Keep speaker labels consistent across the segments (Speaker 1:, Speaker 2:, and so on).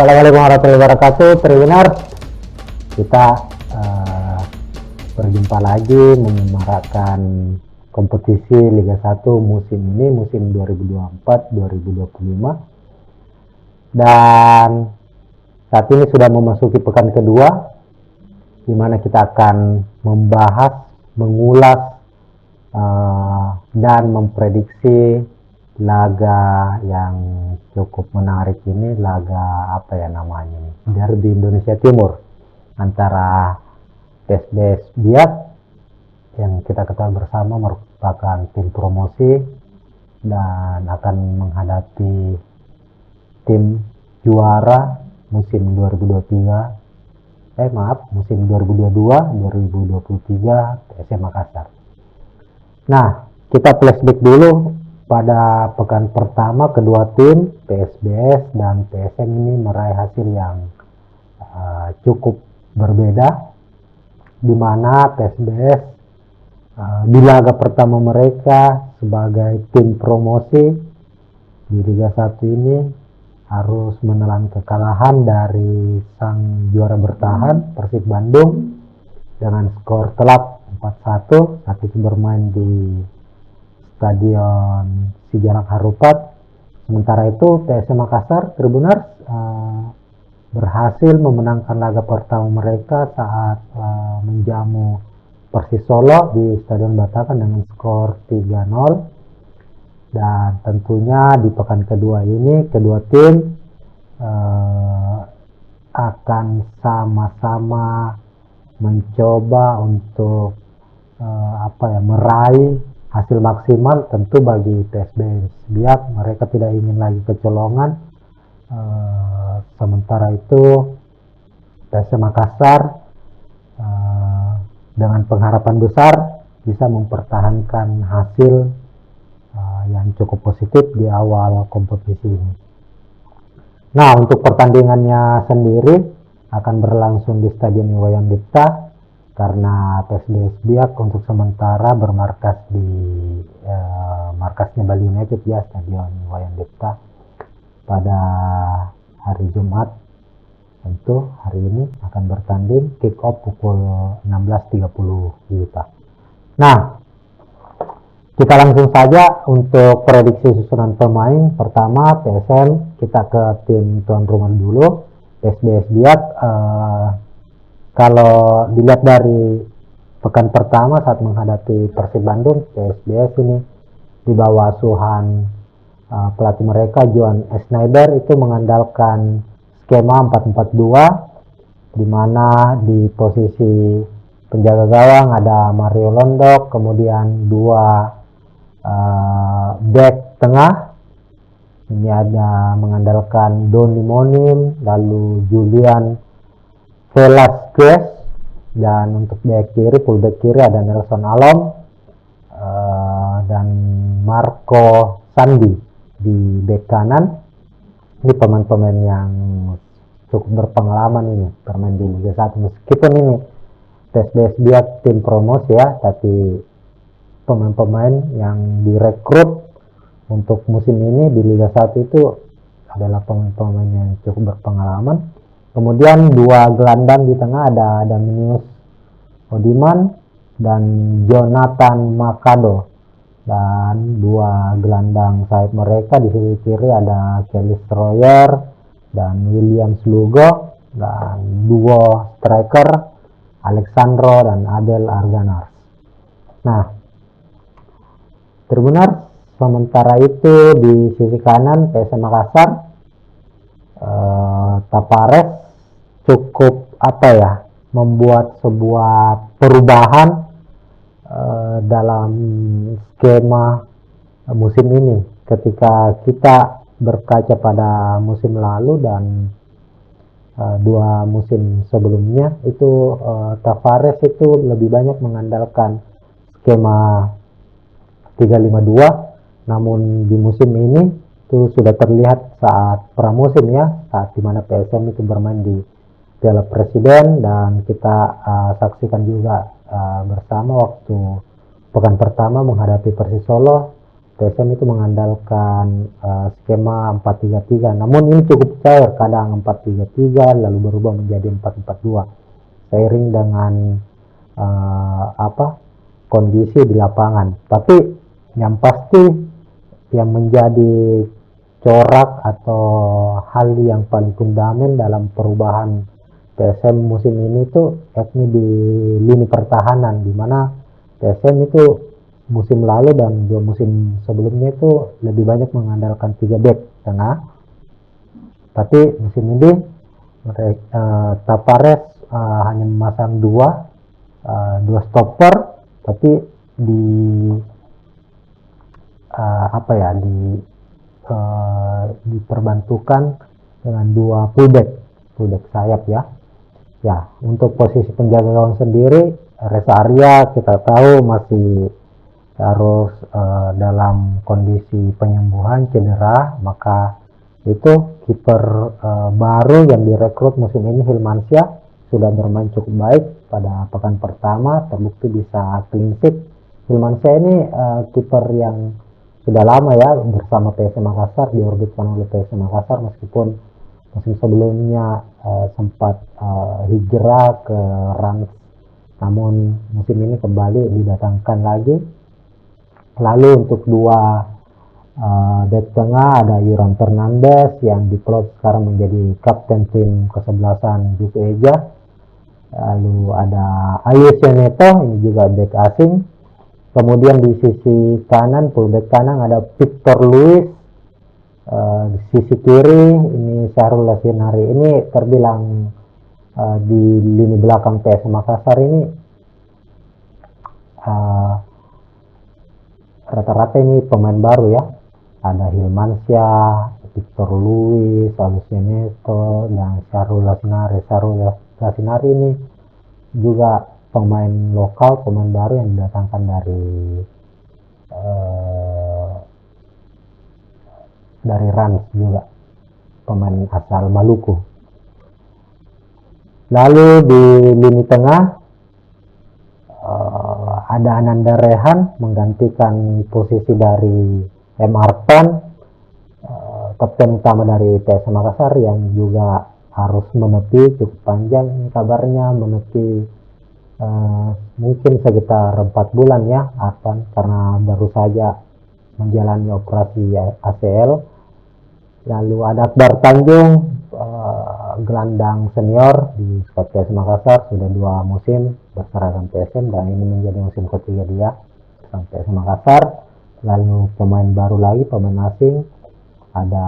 Speaker 1: Assalamualaikum warahmatullahi wabarakatuh, Triwinar. Kita berjumpa lagi menyemarakan kompetisi Liga 1 musim ini, musim 2024-2025. Dan saat ini sudah memasuki pekan kedua, di mana kita akan membahas, mengulas, dan memprediksi laga yang cukup menarik ini, laga apa ya namanya nih, Derby Indonesia Timur antara PSBS Biak yang kita ketahui bersama merupakan tim promosi dan akan menghadapi tim juara musim 2022-2023 PSM Makassar. Nah, kita flashback dulu pada pekan pertama. Kedua tim PSBS dan PSM ini meraih hasil yang cukup berbeda, di mana PSBS di laga pertama mereka sebagai tim promosi di Liga 1 ini harus menelan kekalahan dari sang juara bertahan Persib Bandung dengan skor telak 4-1 saat itu bermain di Stadion Sijalak Harupat. Sementara itu PSM Makassar Tribuners berhasil memenangkan laga pertama mereka saat menjamu Persis Solo di Stadion Batakan dengan skor 3-0. Dan tentunya di pekan kedua ini kedua tim akan sama-sama mencoba untuk meraih hasil maksimal. Tentu bagi PSBS Biak, mereka tidak ingin lagi kecolongan. Sementara itu PSM Makassar dengan pengharapan besar bisa mempertahankan hasil yang cukup positif di awal kompetisi ini. Nah, untuk pertandingannya sendiri akan berlangsung di Stadion Iwayan Dipta, karena PSBS Biak untuk sementara bermarkas di markasnya Bali United ya, Stadion Iwayan Dipta pada hari Jumat. Tentu hari ini akan bertanding, kick off pukul 16.30 WITA. Nah, kita langsung saja untuk prediksi susunan pemain. Pertama PSM, kita ke tim tuan rumah dulu. PSBS Biak, kalau dilihat dari pekan pertama saat menghadapi Persib Bandung, PSBS ini di bawah asuhan pelatih mereka Johan Schneider itu mengandalkan skema 4-4-2, di mana di posisi penjaga gawang ada Mario Londok, kemudian dua back tengah ini ada mengandalkan Doni Monim, lalu Julian Velasquez, dan untuk back kiri, fullback kiri ada Nelson Alom dan Marco Sandi di back kanan. Ini pemain-pemain yang cukup berpengalaman ini bermain di Liga 1, meskipun ini PSBS Biak tim promosi ya, tapi pemain-pemain yang direkrut untuk musim ini di Liga 1 itu adalah pemain-pemain yang cukup berpengalaman. Kemudian dua gelandang di tengah ada Daminius Odiman dan Jonathan Makado, dan dua gelandang sayap mereka di sisi kiri ada Kelly Stroyer dan William Slugo, dan duo striker Alexandro dan Abel Arganars. Nah, Tribuners, sementara itu di sisi kanan PSM Makassar, Tavares cukup membuat sebuah perubahan dalam skema musim ini. Ketika kita berkaca pada musim lalu dan dua musim sebelumnya itu Tavares itu lebih banyak mengandalkan skema 3-5-2, namun di musim ini itu sudah terlihat saat pramusim ya, saat dimana PSM itu bermain di Piala Presiden, dan kita saksikan juga bersama waktu pekan pertama menghadapi Persis Solo, PSM itu mengandalkan skema 4-3-3, namun ini cukup cair, kadang 4-3-3 lalu berubah menjadi 4-4-2 seiring dengan kondisi di lapangan. Tapi yang pasti yang menjadi corak atau hal yang paling fundamental dalam perubahan PSM musim ini itu yakni di lini pertahanan, di mana PSM itu musim lalu dan 2 musim sebelumnya itu lebih banyak mengandalkan 3 back tengah, tapi musim ini Tavares hanya memasang 2 stopper, tapi diperbantukan dengan 2 fullback sayap ya. Ya, untuk posisi penjaga gawang sendiri, Reza Arya kita tahu masih harus dalam kondisi penyembuhan cedera, maka itu kiper baru yang direkrut musim ini, Hilmansyah, sudah bermain cukup baik pada pekan pertama, terbukti bisa clean sheet. Hilmansyah ini kiper yang sudah lama ya bersama PSM Makassar, diorbitkan oleh PSM Makassar, meskipun musim sebelumnya sempat hijrah ke Rans, namun musim ini kembali didatangkan lagi. Lalu untuk 2 back tengah ada Yuran Fernandes yang diplot sekarang menjadi kapten tim kesebelasan Juku Eja. Lalu ada Ayu Seneto, ini juga back asing. Kemudian di sisi kanan, fullback kanan ada Victor Luis. Di sisi kiri ini Syahrul Lasinari. Ini terbilang di lini belakang PSM Makassar ini rata-rata ini pemain baru ya. Ada Hilmansyah, Victor Luis, Aluseneto, dan Syahrul Lasinari. Syahrul Lasinari ini juga pemain lokal, pemain baru yang didatangkan dari Rans juga, pemain asal Maluku. Lalu di lini tengah ada Ananda Rehan menggantikan posisi dari M. Arfan, kapten utama dari PSM Makassar, yang juga harus menepi cukup panjang ini kabarnya, menepi mungkin sekitar 4 bulan ya Arfan, karena baru saja menjalani operasi ACL. Lalu ada Akbar Tanjung, gelandang senior di skuad PSM Makassar, sudah 2 musim berseragam PSM dan ini menjadi musim ketiga dia bersama PSM Makassar. Lalu pemain baru lagi, pemain asing, ada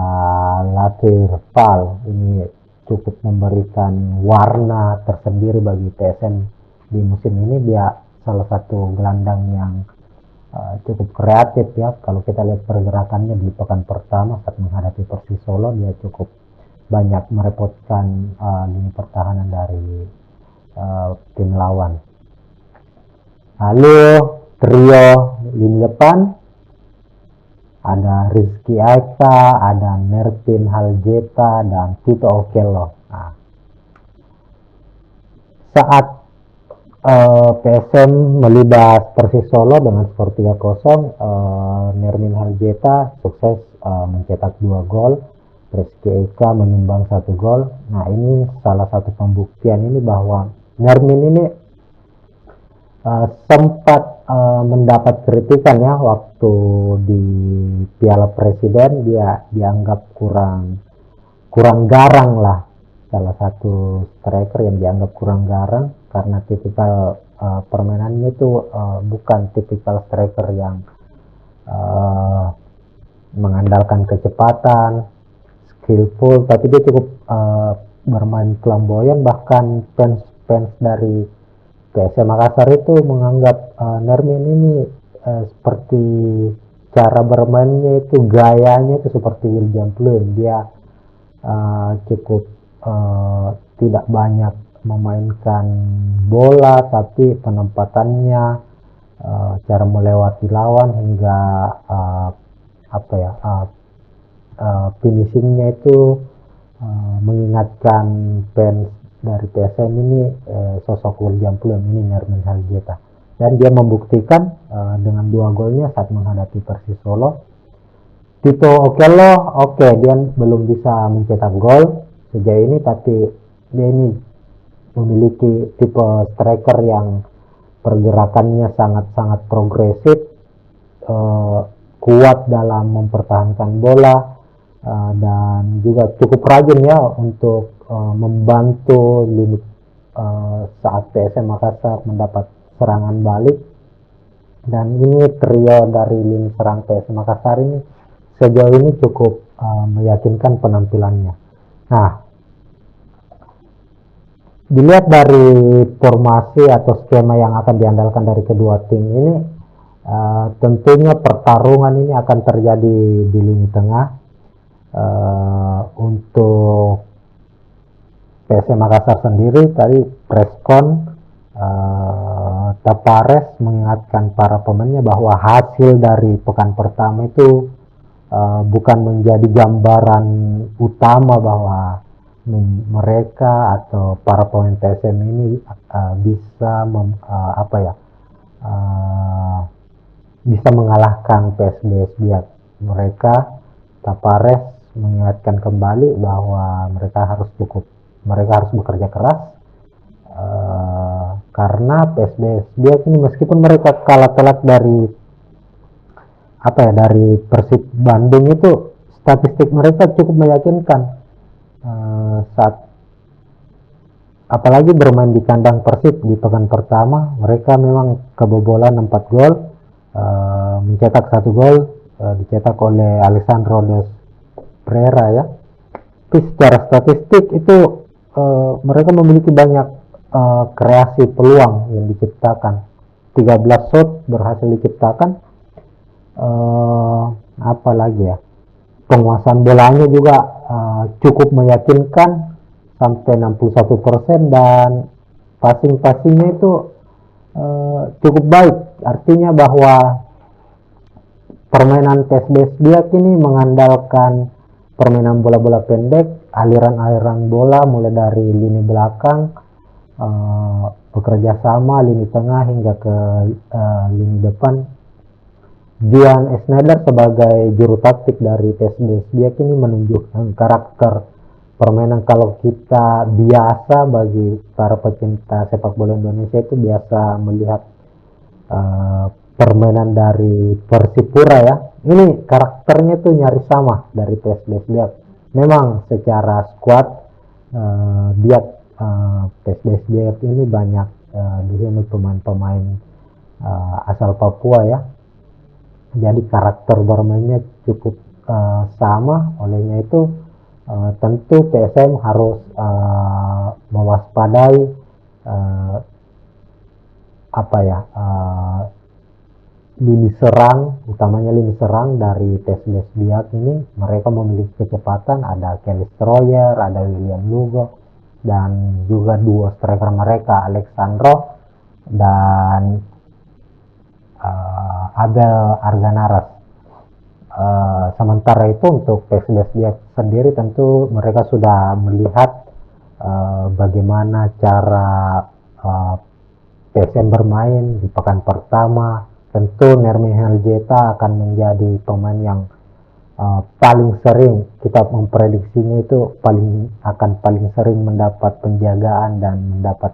Speaker 1: Latir Fal, ini cukup memberikan warna tersendiri bagi PSM di musim ini. Dia salah satu gelandang yang cukup kreatif ya. Kalau kita lihat pergerakannya di pekan pertama saat menghadapi Persis Solo, dia cukup banyak merepotkan lini pertahanan dari tim lawan. Lalu trio lini depan ada Rizky Aika, ada Mertin Haljeta, dan Tito Okello. Saat PSM melibas Persis Solo dengan skor 3-0, Nermin Haljeta sukses mencetak 2 gol, Rizky Eka menyumbang 1 gol. Nah, ini salah satu pembuktian ini bahwa Nermin ini sempat mendapat kritikan ya waktu di Piala Presiden. Dia dianggap kurang garang lah, salah satu striker yang dianggap kurang garang karena tipikal permainannya itu bukan tipikal striker yang mengandalkan kecepatan, skillful, tapi dia cukup bermain flamboyan. Bahkan fans dari PSM Makassar itu menganggap Nermin ini seperti cara bermainnya itu, gayanya itu seperti William Pluim. Dia cukup tidak banyak memainkan bola, tapi penempatannya, cara melewati lawan hingga finishingnya itu mengingatkan fans dari PSM ini sosok William Pluim, ini Nermin Haljeta. dan dia membuktikan dengan 2 golnya saat menghadapi Persis Solo. Tito Okello, dia belum bisa mencetak gol sejauh ini, tapi dia ini memiliki tipe striker yang pergerakannya sangat-sangat progresif, kuat dalam mempertahankan bola, dan juga cukup rajin ya untuk membantu lini saat PSM Makassar mendapat serangan balik. Dan ini trio dari lini serang PSM Makassar ini sejauh ini cukup meyakinkan penampilannya. Nah, dilihat dari formasi atau skema yang akan diandalkan dari kedua tim ini, tentunya pertarungan ini akan terjadi di lini tengah. Untuk PSM Makassar sendiri tadi Preskon Tapares mengingatkan para pemainnya bahwa hasil dari pekan pertama itu bukan menjadi gambaran utama bahwa mereka atau para pemain PSM ini bisa bisa mengalahkan PSBS Biak. Tapares mengingatkan kembali bahwa mereka harus bekerja keras, karena PSBS Biak ini meskipun mereka kalah telak dari Persib Bandung, itu statistik mereka cukup meyakinkan. Saat apalagi bermain di kandang Persib di pekan pertama, mereka memang kebobolan 4 gol, mencetak 1 gol dicetak oleh Alessandro Des Pereira ya. Tapi secara statistik itu mereka memiliki banyak kreasi peluang yang diciptakan. 13 shot berhasil diciptakan. Apalagi ya, penguasaan bolanya juga cukup meyakinkan sampai 61%, dan passingnya itu cukup baik. Artinya bahwa permainan PSBS Biak ini mengandalkan permainan bola-bola pendek, aliran-aliran bola mulai dari lini belakang, bekerja sama lini tengah hingga ke lini depan. Juan Schneider sebagai juru taktik dari PSBS Biak ini menunjukkan karakter permainan. Kalau kita biasa, bagi para pecinta sepak bola Indonesia itu biasa melihat permainan dari Persipura ya, ini karakternya tuh nyaris sama dari PSBS Biak. Memang secara squad PSBS Biak ini banyak dihuni pemain-pemain asal Papua ya, jadi karakter bermainnya cukup sama. Olehnya itu tentu PSM harus mewaspadai lini serang, utamanya lini serang dari PSBS Biak ini. Mereka memiliki kecepatan, ada Kelly Stroyer, ada William Lugo, dan juga dua striker mereka Alexandro dan Abel Arganaras. Sementara itu untuk PSBS Biak sendiri, tentu mereka sudah melihat bagaimana cara PSM bermain di pekan pertama. Tentu Nermi Heljeta akan menjadi pemain yang paling sering, kita memprediksinya itu paling sering mendapat penjagaan dan mendapat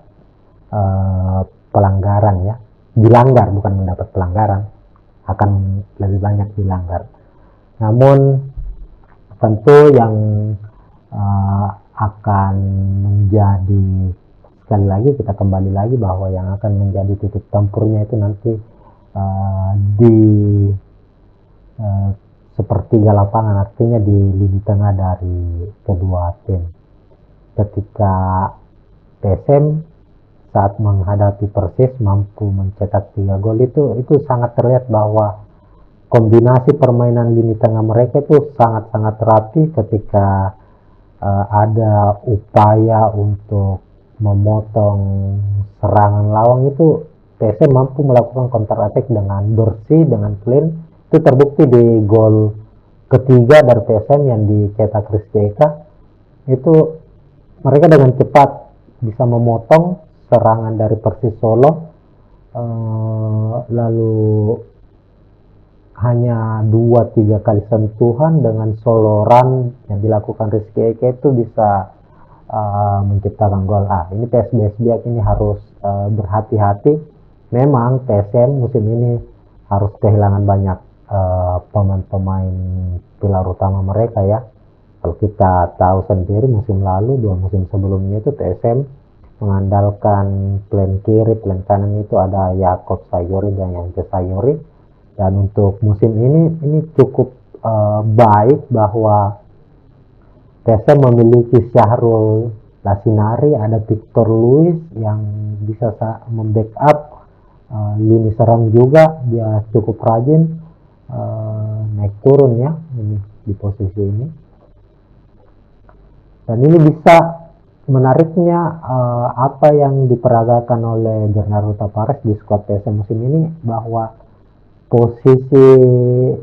Speaker 1: pelanggaran ya, dilanggar, bukan mendapat pelanggaran, akan lebih banyak dilanggar. Namun tentu yang akan menjadi, sekali lagi kita kembali lagi bahwa yang akan menjadi titik tempurnya itu nanti di sepertiga lapangan, artinya di lini tengah dari kedua tim. Ketika PSM saat menghadapi Persis mampu mencetak 3 gol, itu sangat terlihat bahwa kombinasi permainan lini tengah mereka itu sangat-sangat rapi. Ketika ada upaya untuk memotong serangan lawan, itu PSM mampu melakukan counter attack dengan bersih, dengan clean. Itu terbukti di gol ketiga dari PSM yang dicetak Rizky Eka. Itu mereka dengan cepat bisa memotong serangan dari Persis Solo lalu hanya 2-3 kali sentuhan dengan soloran yang dilakukan Rizky Eke itu bisa menciptakan gol. Ini PSBS Biak ini harus berhati-hati. Memang PSM musim ini harus kehilangan banyak pemain-pemain pilar utama mereka ya. Kalau kita tahu sendiri musim lalu, 2 musim sebelumnya itu PSM mengandalkan plan kiri, plan kanan itu ada Yakob Sayuri dan Yance Sayuri. Dan untuk musim ini cukup baik bahwa PSM memiliki Syahrul Lasinari, ada Victor Luis yang bisa membackup lini serang juga. Dia cukup rajin naik turun ya ini di posisi ini. Dan ini bisa menariknya apa yang diperagakan oleh Bernardo Tavares di skuad PSM musim ini, bahwa posisi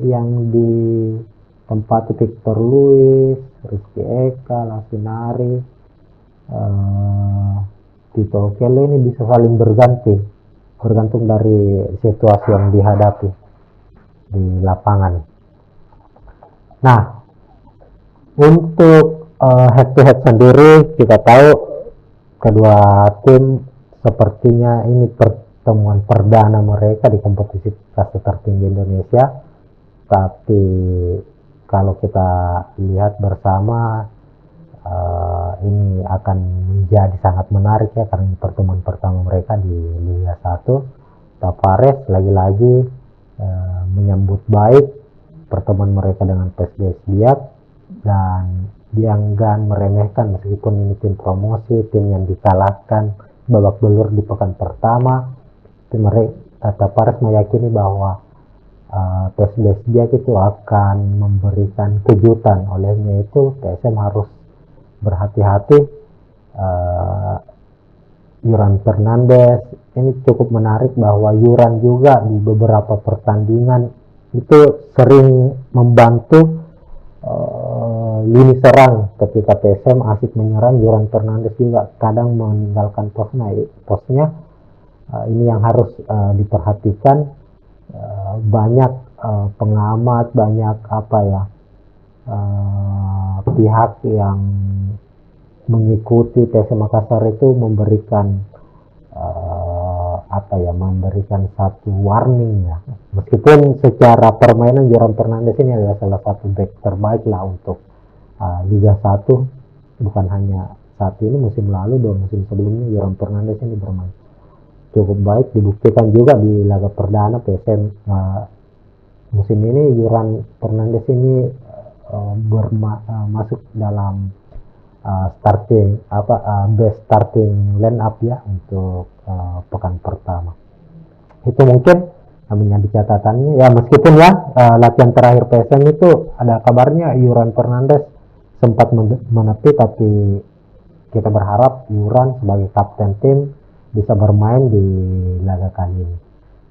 Speaker 1: yang ditempati Victor Luis, Rizky Eka, Lasinari, Tito Okele ini bisa saling berganti, bergantung dari situasi yang dihadapi di lapangan. Nah, untuk head to head sendiri kita tahu kedua tim sepertinya ini pertemuan perdana mereka di kompetisi kasta tertinggi Indonesia. Tapi kalau kita lihat bersama ini akan menjadi sangat menarik ya, karena pertemuan pertama mereka di Liga 1. Tavares lagi-lagi menyambut baik pertemuan mereka dengan PSBS Biak, dan dia enggan meremehkan meskipun ini tim promosi, tim yang dikalahkan babak belur di pekan pertama. Tavares meyakini bahwa PSBS Biak itu akan memberikan kejutan. Olehnya itu PSM harus berhati-hati. Yuran Fernandes ini cukup menarik bahwa Yuran juga di beberapa pertandingan itu sering membantu lini serang. Ketika PSM asik menyerang, Yuran Fernandes juga kadang meninggalkan posnya. Ini yang harus diperhatikan. Banyak pengamat, banyak pihak yang mengikuti PSM Makassar itu memberikan memberikan satu warning ya. Meskipun secara permainan Yoran Fernandes ini adalah salah satu back terbaik lah untuk Liga 1, bukan hanya saat ini, musim lalu, 2 musim sebelumnya Yoran Fernandes ini bermain cukup baik. Dibuktikan juga di laga perdana PSM musim ini. Yoran Fernandes ini masuk dalam best starting line up ya untuk pekan pertama. Itu mungkin menjadi catatannya ya, meskipun ya latihan terakhir PSM itu ada kabarnya Yoran Fernandes sempat menepi, tapi kita berharap Yoran sebagai kapten tim bisa bermain di laga kali ini.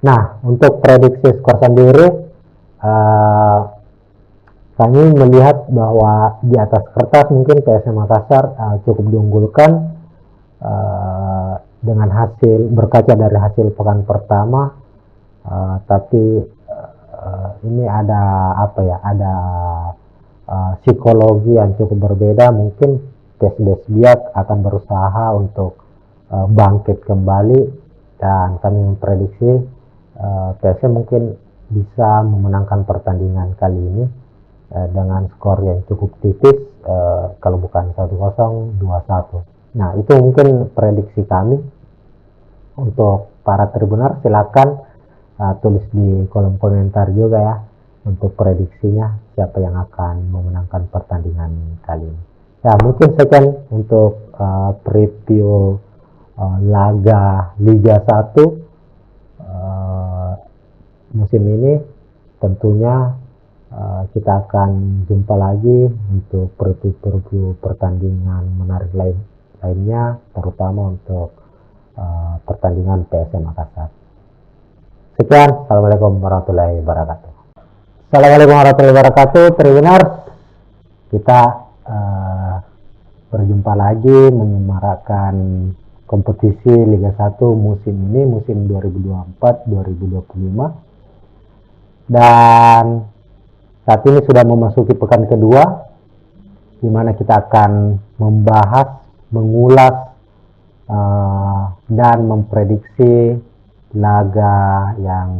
Speaker 1: Nah, untuk prediksi skor sendiri kami melihat bahwa di atas kertas mungkin PSM Makassar cukup diunggulkan dengan hasil, berkaca dari hasil pekan pertama. Tapi ini ada psikologi yang cukup berbeda. Mungkin PSBS Biak akan berusaha untuk bangkit kembali, dan kami memprediksi PSM mungkin bisa memenangkan pertandingan kali ini dengan skor yang cukup tipis, kalau bukan 1-0, 2-1. Nah, itu mungkin prediksi kami. Untuk para tribuner silakan tulis di kolom komentar juga ya untuk prediksinya, siapa yang akan memenangkan pertandingan kali ini. Ya, mungkin sekian untuk preview laga Liga 1 musim ini. Tentunya kita akan jumpa lagi untuk preview pertandingan menarik lainnya, terutama untuk pertandingan PSM Makassar. Sekian, assalamualaikum warahmatullahi wabarakatuh. Assalamualaikum warahmatullahi wabarakatuh, Tribuners. Kita berjumpa lagi menyemarakan kompetisi Liga 1 musim ini, musim 2024-2025. Dan saat ini sudah memasuki pekan kedua, di mana kita akan membahas, mengulas, dan memprediksi laga yang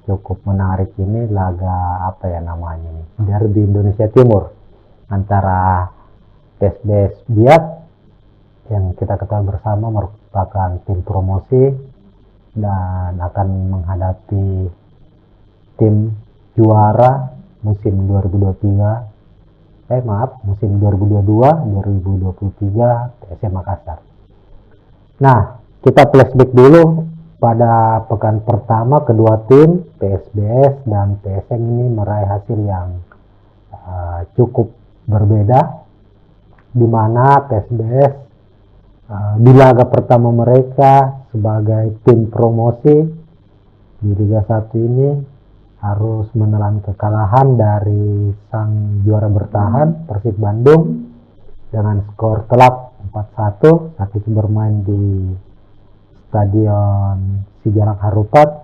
Speaker 1: cukup menarik ini, laga apa ya namanya ini, Derby Indonesia Timur antara PSBS Biak yang kita ketahui bersama merupakan tim promosi dan akan menghadapi tim juara musim 2023 musim 2022-2023 PSM Makassar. Nah, kita flashback dulu pada pekan pertama. Kedua tim PSBS dan PSM ini meraih hasil yang cukup berbeda, di mana PSBS di laga pertama mereka sebagai tim promosi di Liga 1 ini harus menelan kekalahan dari sang juara bertahan Persib Bandung dengan skor telak 4-1 saat itu bermain di Stadion Sijalak Harupat.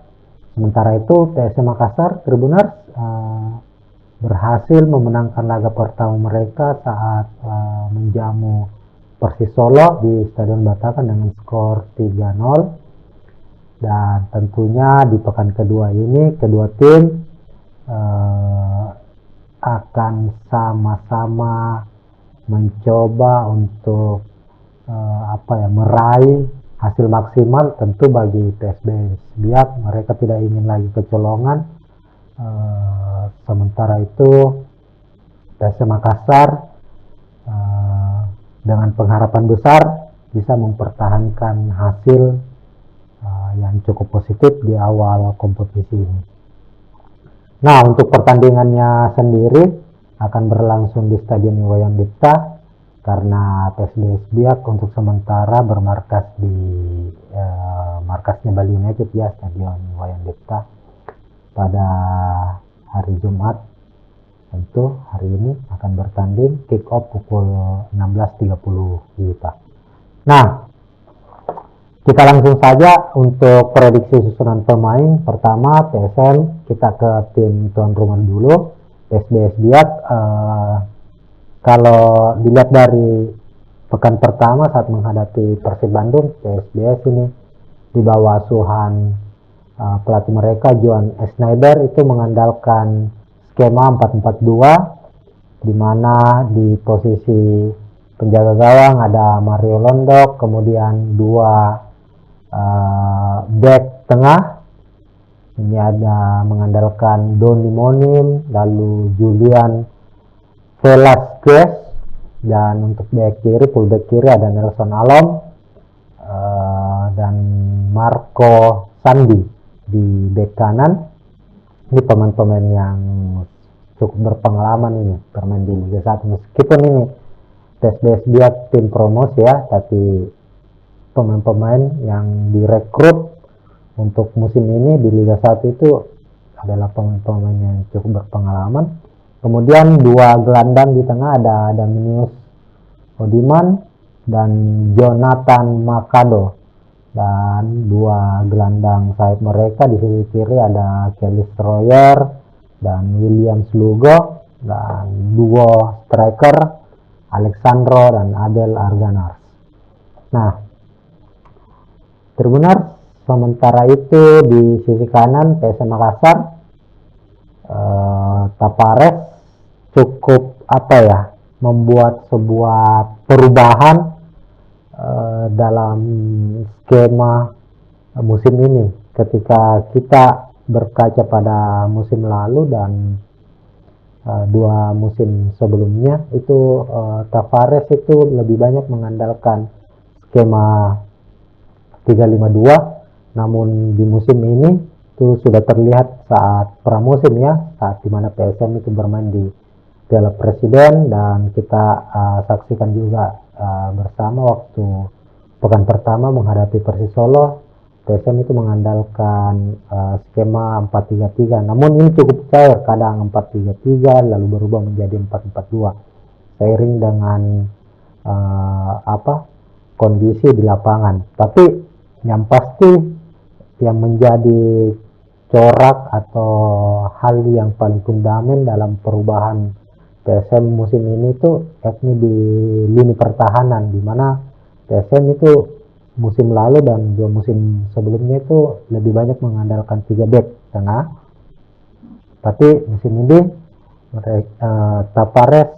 Speaker 1: Sementara itu PSM Makassar Tribuners berhasil memenangkan laga pertama mereka saat menjamu Persis Solo di Stadion Batakan dengan skor 3-0. Dan tentunya di pekan kedua ini kedua tim akan sama-sama mencoba untuk meraih hasil maksimal. Tentu bagi PSBS Biak, mereka tidak ingin lagi kecolongan. Sementara itu PSM Makassar dengan pengharapan besar bisa mempertahankan hasil yang cukup positif di awal kompetisi ini. Nah, untuk pertandingannya sendiri akan berlangsung di Stadion Iwayan Dipta karena PSBS Biak untuk sementara bermarkas di markasnya Bali United ya, Stadion Iwayan Dipta pada hari Jumat. Tentu hari ini akan bertanding, kick off pukul 16.30 WITA. Nah, kita langsung saja untuk prediksi susunan pemain. Pertama PSM, kita ke tim tuan rumah dulu, PSBS Biak. Kalau dilihat dari pekan pertama saat menghadapi Persib Bandung, PSBS ini di bawah asuhan pelatih mereka Johan Schneider itu mengandalkan skema 4-4-2, di mana di posisi penjaga gawang ada Mario Londok, kemudian dua back tengah ini ada mengandalkan Doni Monim, lalu Julian Velasquez, dan untuk back kiri, fullback kiri ada Nelson Alom dan Marco Sandi di back kanan. Ini pemain-pemain yang cukup berpengalaman ini bermain di Liga 1, meskipun ini PSBS Biak tim promosi ya, tapi pemain-pemain yang direkrut untuk musim ini di Liga 1 itu adalah pemain-pemain yang cukup berpengalaman. Kemudian dua gelandang di tengah ada Daminius Odiman dan Jonathan Makado, dan dua gelandang sayap mereka di sisi kiri ada Kelly Stroyer dan William Slugo, dan duo striker Alexandro dan Abel Arganars. Nah, Tribuners, sementara itu di sisi kanan PSM Makassar, Tapares cukup membuat sebuah perubahan dalam skema musim ini. Ketika kita berkaca pada musim lalu dan dua musim sebelumnya itu, Tavares itu lebih banyak mengandalkan skema 3-5-2, namun di musim ini itu sudah terlihat saat pramusim ya, saat dimana PSM itu bermain di Piala Presiden, dan kita saksikan juga bersama waktu pekan pertama menghadapi Persis Solo, PSM itu mengandalkan skema 4-3-3, namun ini cukup cair, kadang 4-3-3 lalu berubah menjadi 4-4-2 seiring dengan kondisi di lapangan. Tapi yang pasti yang menjadi corak atau hal yang paling fundamental dalam perubahan PSM musim ini itu yakni di lini pertahanan, di mana PSM itu musim lalu dan 2 musim sebelumnya itu lebih banyak mengandalkan 3 back tengah, tapi musim ini Tavares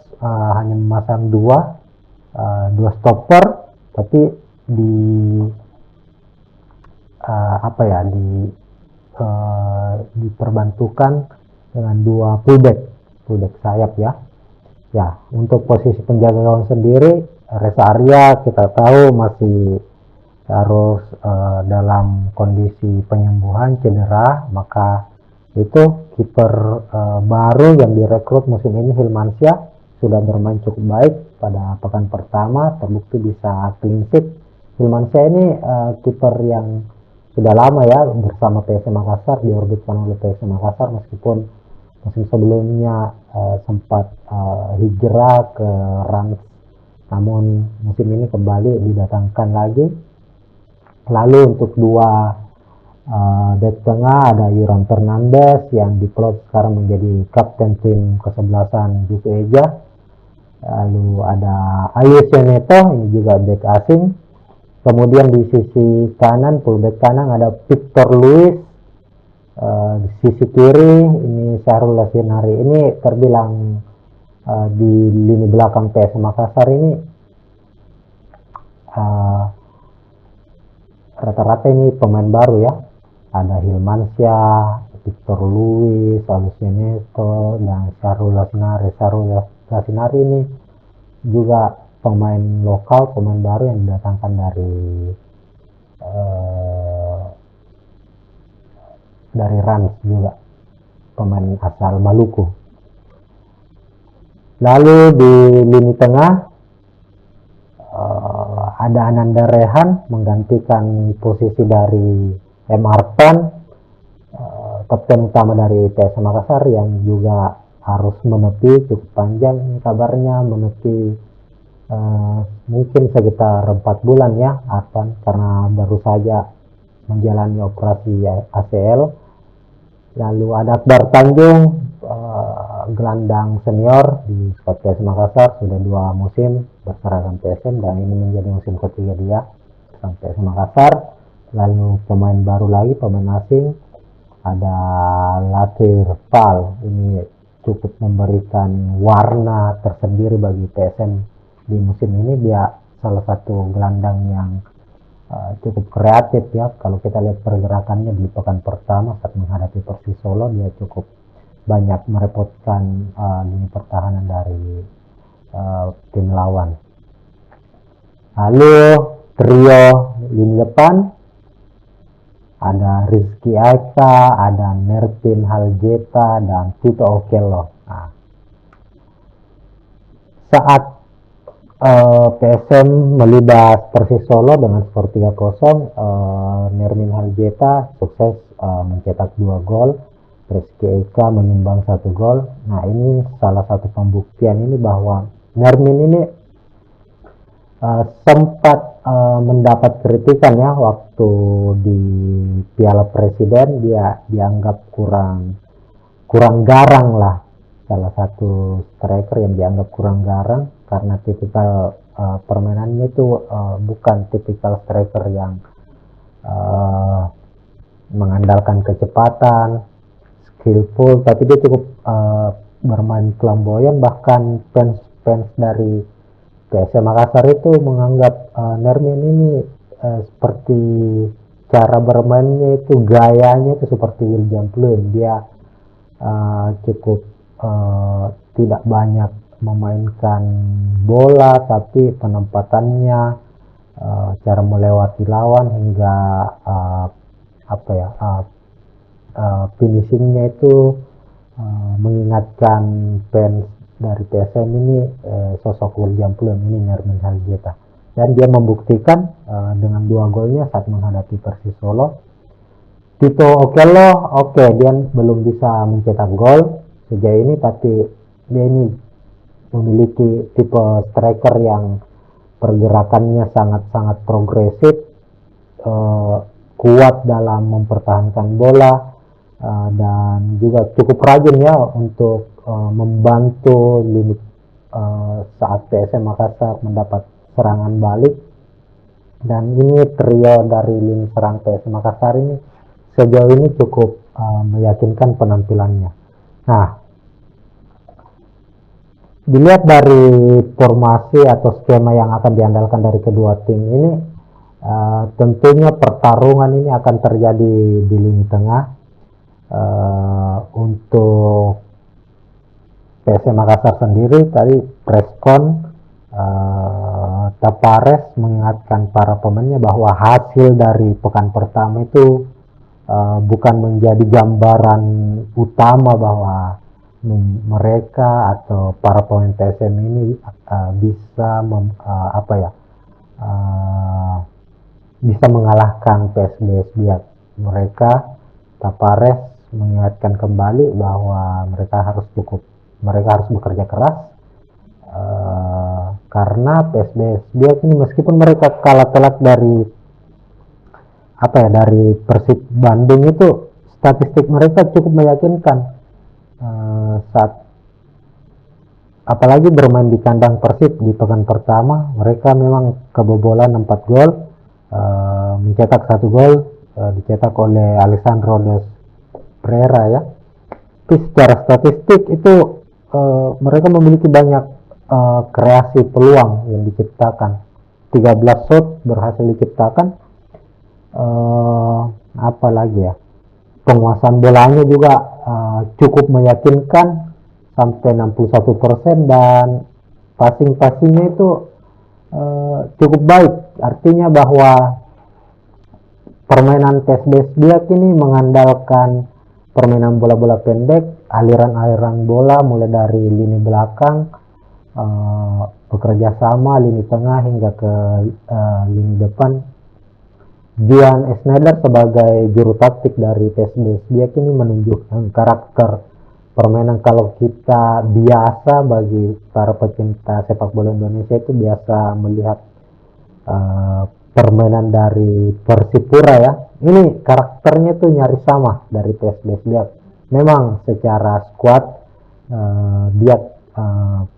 Speaker 1: hanya memasang dua stopper, tapi di diperbantukan dengan 2 fullback sayap ya. Ya, untuk posisi penjaga gawang sendiri, Reza Arya kita tahu masih harus dalam kondisi penyembuhan cedera, maka itu kiper baru yang direkrut musim ini, Hilmansyah, sudah bermain cukup baik pada pekan pertama, terbukti bisa clean sheet. Hilmansyah ini kiper yang sudah lama ya bersama PSM Makassar, diorbitkan oleh PSM Makassar, meskipun musim sebelumnya sempat hijrah ke Rans, namun musim ini kembali didatangkan lagi. Lalu untuk 2 back tengah ada Yuran Fernandes yang diplot sekarang menjadi kapten tim kesebelasan Juku Eja. Lalu ada Ayus Neto, ini juga back asing. Kemudian di sisi kanan, fullback kanan ada Victor Luis. Di sisi kiri ini Syahrul Lasinari. Ini terbilang di lini belakang PS Makassar ini rata-rata ini pemain baru ya. Ada Hilmansyah, Victor Luis, Ayus Neto, dan Syahrul Lasinari. Syahrul Lasinari ini juga pemain lokal, pemain baru yang didatangkan dari Rans juga, pemain asal Maluku. Lalu di lini tengah ada Ananda Rehan menggantikan posisi dari M. Arfan, kapten utama dari PS Makassar, yang juga harus menepi cukup panjang ini kabarnya, menepi mungkin sekitar 4 bulan ya Arfan, karena baru saja menjalani operasi ACL. Lalu ada Akbar Tanjung, gelandang senior di skuad PS Makassar, sudah 2 musim berseragam PSM dan ini menjadi musim ketiga dia bersama PS Makassar. Lalu pemain baru lagi, pemain asing, ada Latir Fal, ini cukup memberikan warna tersendiri bagi PSM di musim ini. Dia salah satu gelandang yang cukup kreatif ya. Kalau kita lihat pergerakannya di pekan pertama saat menghadapi Persis Solo, dia cukup banyak merepotkan lini pertahanan dari tim lawan. Lalu trio lini depan ada Rizky Aika, ada Mertin Haljeta, dan Tito Okello. Saat PSM melibas Persis Solo dengan skor 3-0, Nermin Haljeta sukses mencetak 2 gol, Rizky Eka menyumbang 1 gol. Nah, ini salah satu pembuktian ini bahwa Nermin ini sempat mendapat kritikan ya waktu di Piala Presiden. Dia dianggap kurang garang lah, salah satu striker yang dianggap kurang garang karena tipikal permainannya itu bukan tipikal striker yang mengandalkan kecepatan, skillful, tapi dia cukup bermain flamboyan. Bahkan fans dari PSM Makassar itu menganggap Nermin ini seperti cara bermainnya itu, gayanya itu seperti William Pluim. Dia cukup tidak banyak memainkan bola, tapi penempatannya, cara melewati lawan hingga finishingnya itu mengingatkan fans dari PSM ini sosok William Pluim ini, Nermin Haljeta, dan dia membuktikan dengan 2 golnya saat menghadapi Persis Solo. Tito Okello, dia belum bisa mencetak gol sejauh ini, tapi dia ini memiliki tipe striker yang pergerakannya sangat-sangat progresif, kuat dalam mempertahankan bola, dan juga cukup rajin ya untuk membantu lini saat PSM Makassar mendapat serangan balik. Dan ini trio dari lini serang PSM Makassar ini sejauh ini cukup meyakinkan penampilannya. Nah, dilihat dari formasi atau skema yang akan diandalkan dari kedua tim ini, tentunya pertarungan ini akan terjadi di lini tengah. Untuk PSM Makassar sendiri tadi Preskon Tapares mengingatkan para pemainnya bahwa hasil dari pekan pertama itu bukan menjadi gambaran utama bahwa mereka atau para pemain PSM ini bisa bisa mengalahkan PSBS Biak. Tapares mengingatkan kembali bahwa mereka harus bekerja keras, karena PSBS Biak ini meskipun mereka kalah telak dari Persib Bandung, itu statistik mereka cukup meyakinkan, saat apalagi bermain di kandang Persib di pekan pertama. Mereka memang kebobolan 4 gol, mencetak 1 gol dicetak oleh Alessandro Dos Pereira ya. Tapi secara statistik itu mereka memiliki banyak kreasi peluang yang diciptakan. 13 shot berhasil diciptakan. Apalagi ya, penguasaan bolanya juga cukup meyakinkan sampai 61%, dan passingnya itu cukup baik. Artinya bahwa permainan PSBS Biak ini mengandalkan permainan bola-bola pendek, aliran-aliran bola mulai dari lini belakang, bekerja sama lini tengah hingga ke lini depan. Juan Schneider sebagai juru taktik dari PSBS Biak ini menunjukkan karakter permainan. Kalau kita biasa, bagi para pecinta sepak bola Indonesia itu biasa melihat permainan dari Persipura ya, ini karakternya tuh nyaris sama dari PSBS Biak. Memang secara squad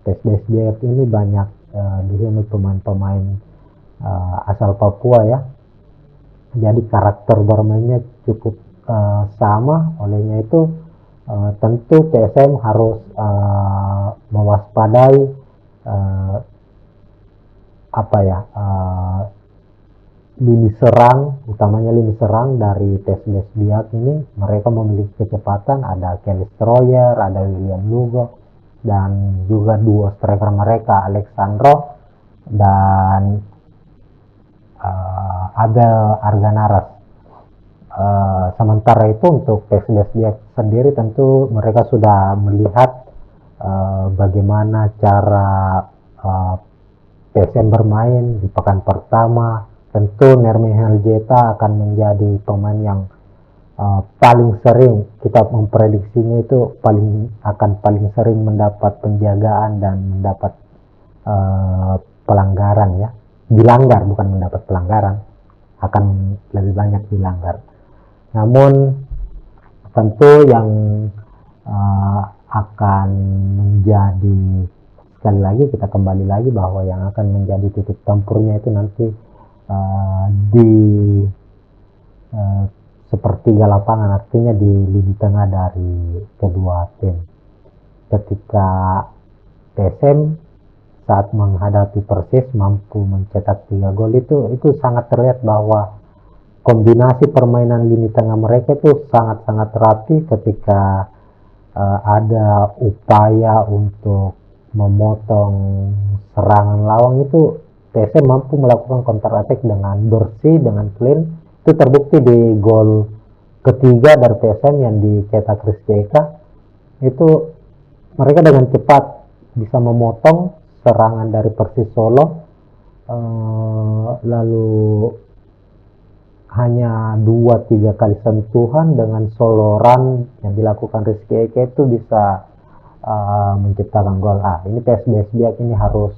Speaker 1: PSBS Biak ini banyak dihuni pemain-pemain asal Papua ya, jadi karakter bermainnya cukup sama. Olehnya itu tentu PSM harus mewaspadai lini serang, utamanya lini serang dari PSBS Biak ini. Mereka memiliki kecepatan, ada Kelly Stroyer, ada William Lugo, dan juga dua striker mereka Alexandro dan Abel Arganaras. Sementara itu untuk PSBS Biak sendiri, tentu mereka sudah melihat bagaimana cara PSM bermain di pekan pertama. Tentu Nermi Heljeta akan menjadi pemain yang paling sering, kita memprediksinya itu paling sering mendapat penjagaan dan mendapat pelanggaran ya, dilanggar, bukan mendapat pelanggaran, akan lebih banyak dilanggar. Namun tentu yang akan menjadi, sekali lagi kita kembali lagi bahwa yang akan menjadi titik tempurnya itu nanti di sepertiga lapangan, artinya di lini tengah dari kedua tim. Ketika PSM saat menghadapi Persis mampu mencetak 3 gol, itu sangat terlihat bahwa kombinasi permainan lini tengah mereka itu sangat-sangat rapi. Ketika ada upaya untuk memotong serangan lawan, itu PSM mampu melakukan counter attack dengan bersih, dengan clean. Itu terbukti di gol ketiga dari PSM yang dicetak Rizky Eka. Itu mereka dengan cepat bisa memotong serangan dari Persis Solo, lalu hanya 2-3 kali sentuhan dengan soloran yang dilakukan Rizky Eka itu bisa menciptakan gol. Ini PSBS Biak ini harus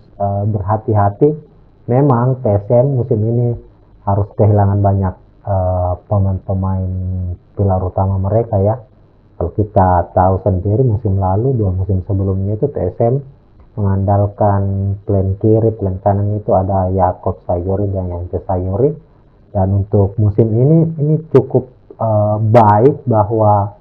Speaker 1: berhati-hati memang PSM musim ini harus kehilangan banyak pemain-pemain pilar utama mereka ya. Kalau kita tahu sendiri musim lalu, 2 musim sebelumnya itu PSM mengandalkan plan kiri, plan kanan itu ada Yakob Sayuri dan Yance Sayuri. Dan untuk musim ini cukup baik bahwa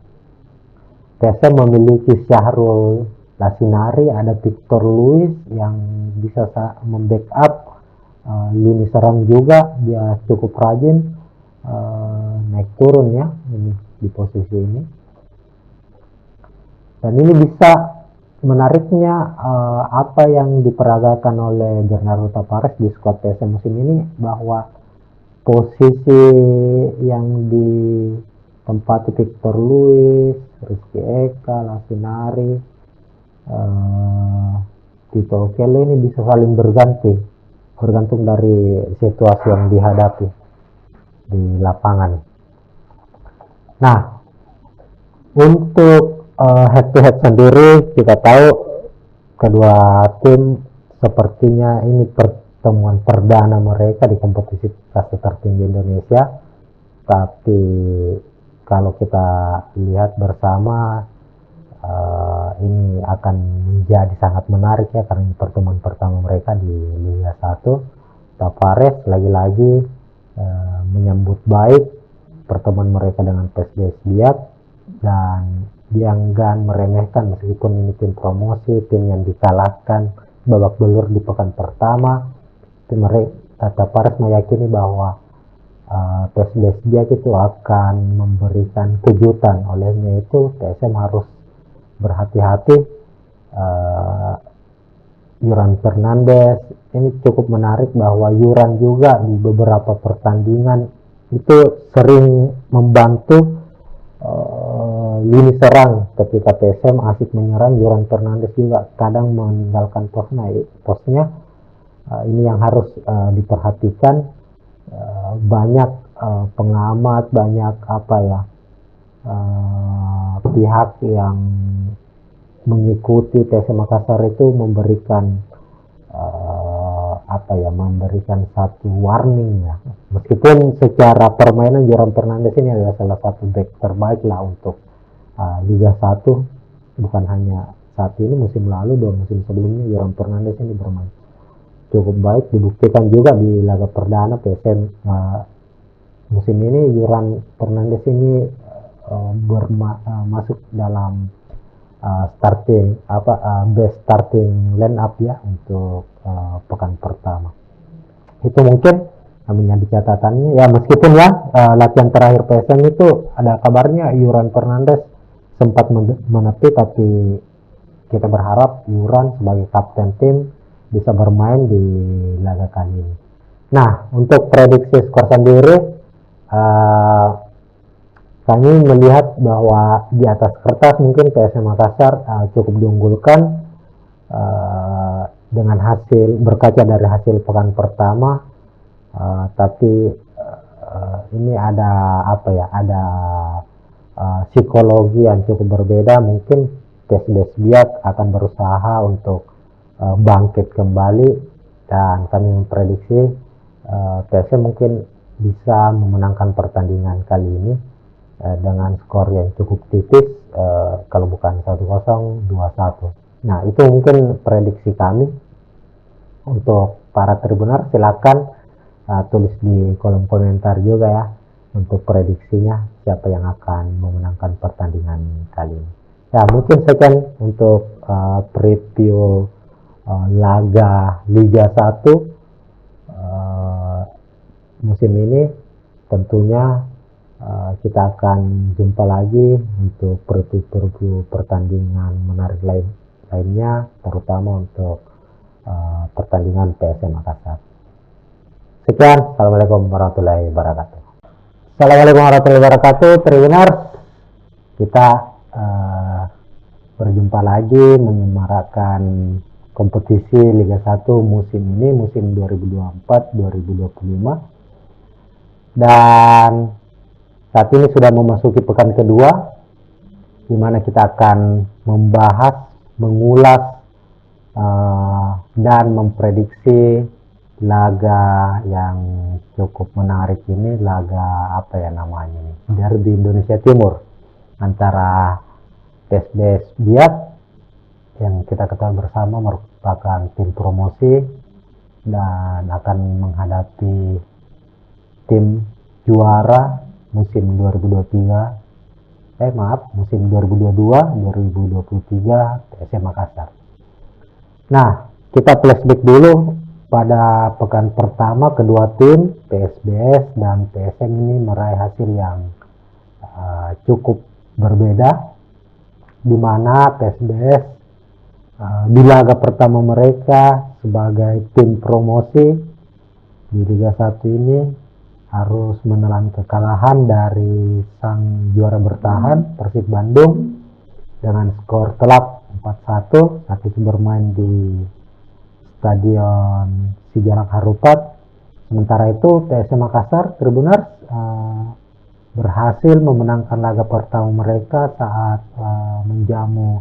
Speaker 1: PSM memiliki Syahrul Lasinari, ada Victor Luis yang bisa membackup lini serang juga. Dia cukup rajin naik turun ya ini di posisi ini. Dan ini bisa menariknya apa yang diperagakan oleh Bernardo Tavares di skuad PSM musim ini, bahwa posisi yang ditempati Victor Luis, Rizky Eka, Lasinari, Tito Okele ini bisa saling berganti bergantung dari situasi yang dihadapi di lapangan. Nah, untuk head to head sendiri kita tahu kedua tim sepertinya ini pertemuan perdana mereka di kompetisi kasta tertinggi Indonesia. Tapi kalau kita lihat bersama ini akan menjadi sangat menarik ya, karena ini pertemuan pertama mereka di Liga 1. Tavares lagi-lagi menyambut baik pertemuan mereka dengan PSBS Biak, dan dia enggan meremehkan meskipun ini tim promosi, tim yang dikalahkan babak belur di pekan pertama. Tavares meyakini bahwa PSBS Biak itu akan memberikan kejutan. Olehnya itu PSM harus berhati-hati. Yuran Fernandes ini cukup menarik bahwa Yuran juga di beberapa pertandingan itu sering membantu lini serang. Ketika PSM asik menyerang, Yuran Fernandes juga kadang meninggalkan posnya. Ini yang harus diperhatikan. Banyak pengamat, banyak pihak yang mengikuti PSM Makassar itu memberikan memberikan satu warning ya. Meskipun secara permainan Yoran Fernandes ini adalah salah satu back terbaik lah untuk Liga 1, bukan hanya saat ini, musim lalu, 2 musim sebelumnya Yoran Fernandes ini bermain cukup baik. Dibuktikan juga di laga perdana PSM musim ini. Yoran Fernandes ini masuk dalam best starting line up ya untuk pekan pertama. Itu mungkin menjadi catatannya ya, meskipun ya latihan terakhir PSM itu ada kabarnya Yoran Fernandes sempat menepi, tapi kita berharap Yoran sebagai kapten tim bisa bermain di laga kali ini. Nah, untuk prediksi skor sendiri kami melihat bahwa di atas kertas mungkin PSM Makassar cukup diunggulkan dengan hasil, berkaca dari hasil pekan pertama. Tapi ini ada psikologi yang cukup berbeda. Mungkin PSBS Biak akan berusaha untuk bangkit kembali, dan kami memprediksi PSM mungkin bisa memenangkan pertandingan kali ini dengan skor yang cukup tipis, kalau bukan 1-0, 2-1. Nah, itu mungkin prediksi kami. Untuk para tribuner silakan tulis di kolom komentar juga ya untuk prediksinya, siapa yang akan memenangkan pertandingan kali ini. Ya, mungkin sekian untuk preview laga Liga 1 musim ini. Tentunya kita akan jumpa lagi untuk preview pertandingan menarik lainnya, terutama untuk pertandingan PSM Makassar. Sekian, assalamualaikum warahmatullahi wabarakatuh. Assalamualaikum warahmatullahi wabarakatuh, Tribuners. Kita berjumpa lagi menyemarakan kompetisi Liga 1 musim ini, musim 2024-2025. Dan saat ini sudah memasuki pekan kedua, di mana kita akan membahas, mengulas dan memprediksi laga yang cukup menarik ini, laga apa ya namanya ini, derby Indonesia Timur antara PSBS Biak yang kita ketahui bersama merupakan tim promosi dan akan menghadapi tim juara musim 2023 musim 2022-2023 PSM Makassar. Nah, kita flashback dulu pada pekan pertama kedua tim PSBS dan PSM ini meraih hasil yang cukup berbeda, di mana PSBS di laga pertama mereka sebagai tim promosi di Liga 1 ini harus menelan kekalahan dari sang juara bertahan Persib Bandung dengan skor telak 4-1 saat itu bermain di Stadion Sijalak Harupat. Sementara itu PSM Makassar Tribuners berhasil memenangkan laga pertama mereka saat menjamu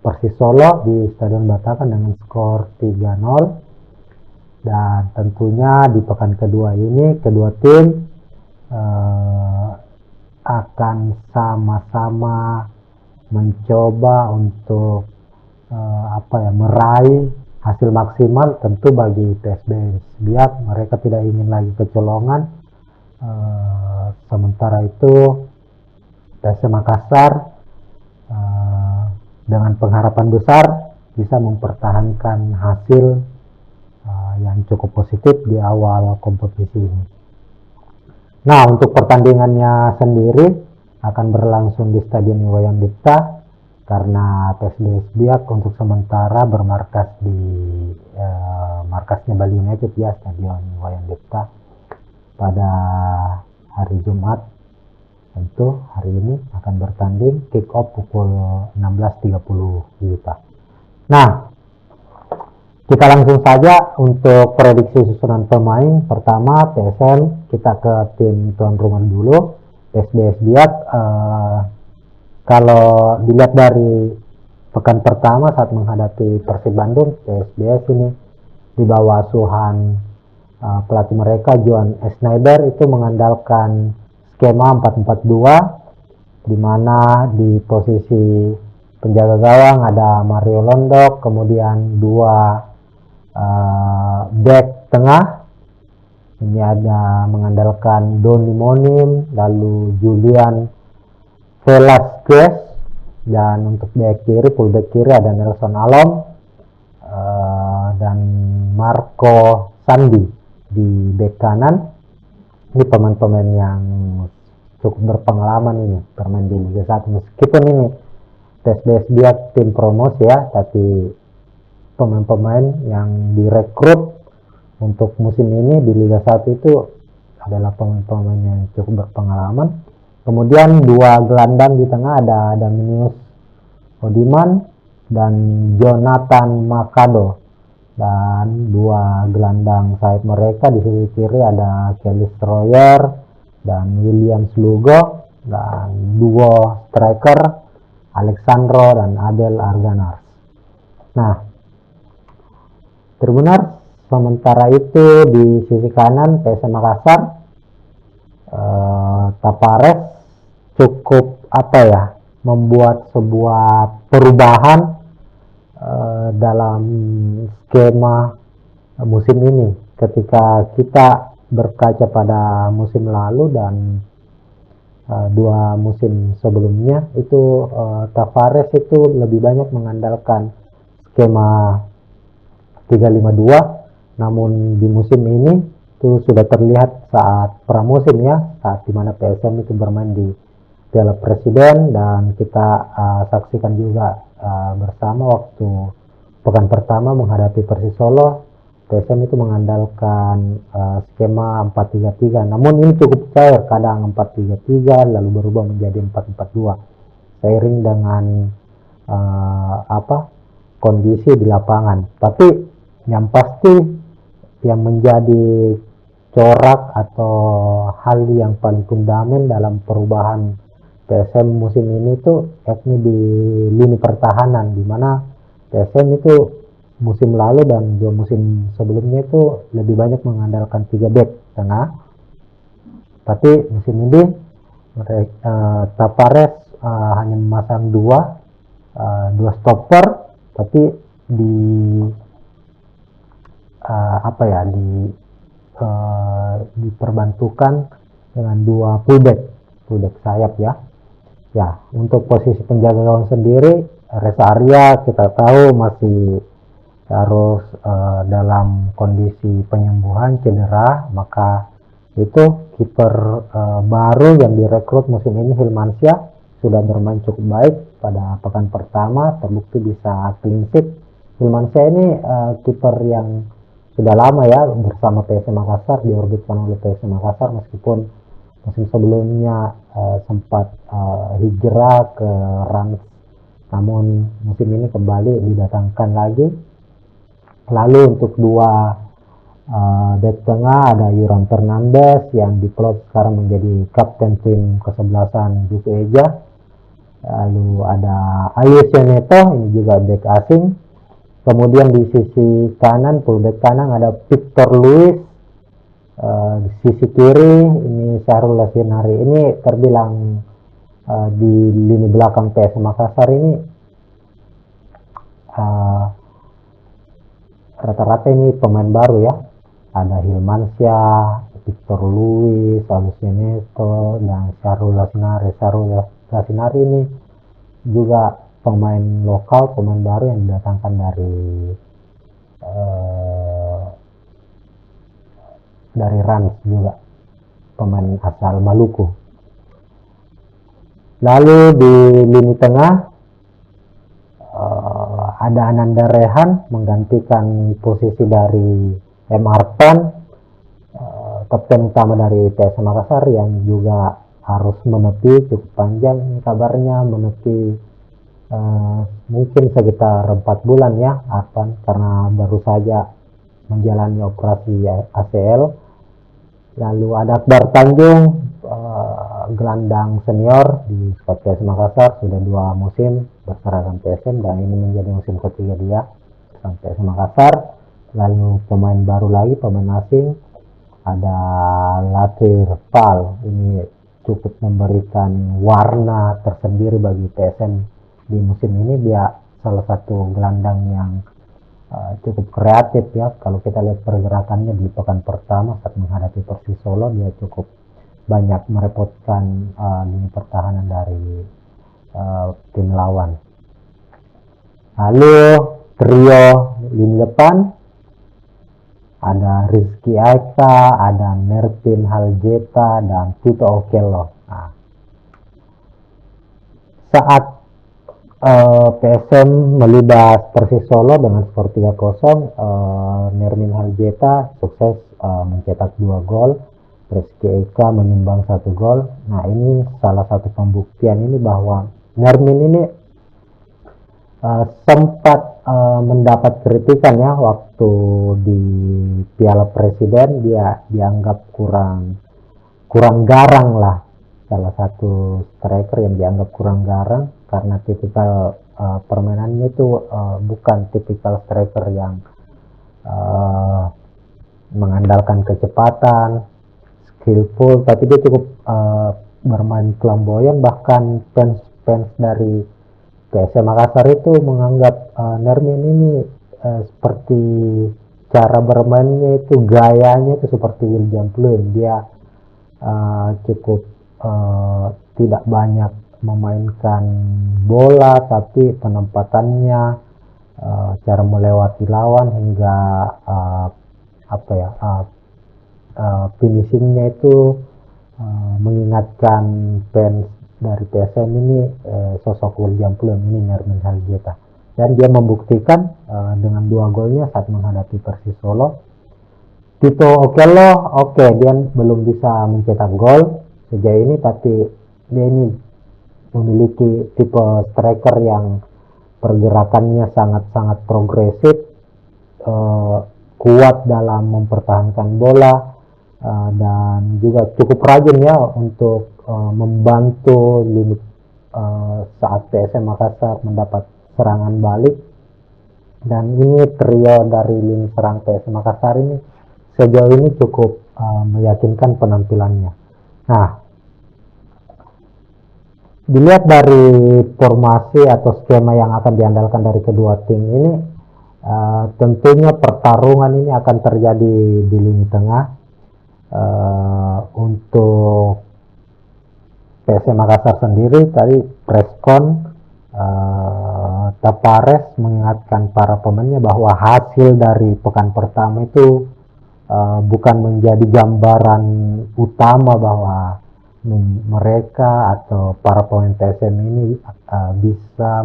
Speaker 1: Persis Solo di Stadion Batakan dengan skor 3-0. Dan tentunya di pekan kedua ini kedua tim akan sama-sama mencoba untuk meraih hasil maksimal. Tentu bagi PSBS Biak mereka tidak ingin lagi kecolongan, sementara itu PSM Makassar dengan pengharapan besar bisa mempertahankan hasil yang cukup positif di awal kompetisi ini. Nah, untuk pertandingannya sendiri akan berlangsung di Stadion Iwayan Dipta karena PSBS Biak untuk sementara bermarkas di markasnya Bali United ya, Stadion Iwayan Dipta pada hari Jumat. Tentu hari ini akan bertanding, kick off pukul 16.30 WITA. Nah, kita langsung saja untuk prediksi susunan pemain. Pertama PSM, kita ke tim tuan rumah dulu, PSBS Biak. Kalau dilihat dari pekan pertama saat menghadapi Persib Bandung, PSBS ini di bawah asuhan pelatih mereka Johan Schneider itu mengandalkan skema 4-4-2, di mana di posisi penjaga gawang ada Mario Londok, kemudian dua back tengah ini ada mengandalkan Doni Monim, lalu Julian Velasquez, dan untuk back kiri, fullback kiri ada Nelson Alom dan Marco Sandi di back kanan. Ini pemain-pemain yang cukup berpengalaman ini bermain di Liga 1, meskipun ini PSBS Biak tim promosi ya, tapi pemain-pemain yang direkrut untuk musim ini di Liga 1 itu adalah pemain-pemain yang cukup berpengalaman. Kemudian dua gelandang di tengah ada Dominius Odiman dan Jonathan Makado, dan dua gelandang sayap mereka di sisi kiri ada Kelly Stroyer dan William Slugo, dan duo striker Alexandro dan Abel Arganar. Nah, Tribuners, sementara itu di sisi kanan PSM Makassar, Tapares cukup membuat sebuah perubahan dalam skema musim ini. Ketika kita berkaca pada musim lalu dan dua musim sebelumnya itu Tavares itu lebih banyak mengandalkan skema 3-5-2, namun di musim ini itu sudah terlihat saat pramusim ya, saat dimana PSM itu bermain di Piala Presiden, dan kita saksikan juga bersama waktu pekan pertama menghadapi Persis Solo, PSM itu mengandalkan skema 4-3-3, namun ini cukup cair, kadang 4-3-3 lalu berubah menjadi 4-4-2 seiring dengan kondisi di lapangan. Tapi yang pasti yang menjadi corak atau hal yang paling fundamental dalam perubahan PSM musim ini itu yakni di lini pertahanan, di mana PSM itu musim lalu dan 2 musim sebelumnya itu lebih banyak mengandalkan 3 back tengah, tapi musim ini Tavares hanya memasang dua stopper, tapi di apa ya diperbantukan dengan 2 fullback sayap ya. Ya, untuk posisi penjaga gawang sendiri, rest area kita tahu masih harus dalam kondisi penyembuhan cedera, maka itu kiper baru yang direkrut musim ini, Hilmansyah, sudah bermain cukup baik pada pekan pertama, terbukti bisa clean sheet. Hilmansyah ini kiper yang sudah lama ya bersama PSM Makassar, diorbitkan oleh PSM Makassar, meskipun musim sebelumnya sempat hijrah ke Rans, namun musim ini kembali didatangkan lagi. Lalu untuk dua back tengah ada Yuran Fernandes yang diplot sekarang menjadi kapten tim kesebelasan Juku Eja. Lalu ada Ayu Seneto, ini juga back asing. Kemudian di sisi kanan, fullback kanan ada Victor Luis. Di sisi kiri ini Syahrul Lasinari. Ini terbilang di lini belakang PS Makassar ini rata-rata ini pemain baru ya. Ada Hilmansyah, Victor Luis, Alusineto, dan Syahrul Lasinari. Syahrul Lasinari ini juga pemain lokal, pemain baru yang didatangkan dari Rans juga, pemain asal Maluku. Lalu di lini tengah ada Ananda Rehan menggantikan posisi dari M. Arfan, kapten utama dari PS Makassar, yang juga harus menepi cukup panjang ini kabarnya, menepi mungkin sekitar 4 bulan ya Arfan, karena baru saja menjalani operasi ACL. Lalu ada Akbar Tanjung, gelandang senior di skuad PS Makassar, sudah 2 musim berseragam PSM dan ini menjadi musim ketiga dia sampai PS Makassar. Lalu pemain baru lagi, pemain asing, ada Latir Fal, ini cukup memberikan warna tersendiri bagi PSM di musim ini. Dia salah satu gelandang yang cukup kreatif ya. Kalau kita lihat pergerakannya di pekan pertama saat menghadapi Persis Solo, dia cukup banyak merepotkan lini pertahanan dari tim lawan. Lalu trio lini depan ada Rizky Aika, ada Mertin Haljeta, dan Tito Okello. Nah, saat PSM melibas Persis Solo dengan skor 3-0, Nermin Haljeta sukses mencetak 2 gol, Rizky Eka menyumbang 1 gol. Nah, ini salah satu pembuktian ini bahwa Nermin ini sempat mendapat kritikan ya waktu di Piala Presiden. Dia dianggap kurang garang lah, salah satu striker yang dianggap kurang garang karena tipikal permainannya itu bukan tipikal striker yang mengandalkan kecepatan, skillful, tapi dia cukup bermain flamboyan. Bahkan fans dari PSM Makassar itu menganggap Nermin ini seperti cara bermainnya itu, gayanya itu seperti William Pluim. Dia cukup tidak banyak memainkan bola, tapi penempatannya, cara melewati lawan hingga finishingnya itu mengingatkan fans dari PSM ini sosok William Pluim ini, Nermin Haljeta, dan dia membuktikan dengan 2 golnya saat menghadapi Persis Solo. Tito Okello, dia belum bisa mencetak gol sejauh ini, tapi dia ini memiliki tipe striker yang pergerakannya sangat-sangat progresif, kuat dalam mempertahankan bola, dan juga cukup rajin ya untuk membantu saat PSM Makassar mendapat serangan balik. Dan ini trio dari lini serang PS Makassar ini sejauh ini cukup meyakinkan penampilannya. Nah, dilihat dari formasi atau skema yang akan diandalkan dari kedua tim ini, tentunya pertarungan ini akan terjadi di lini tengah. Untuk PS Makassar sendiri tadi Preskon Tapares mengingatkan para pemainnya bahwa hasil dari pekan pertama itu bukan menjadi gambaran utama bahwa mereka atau para pemain TSM ini bisa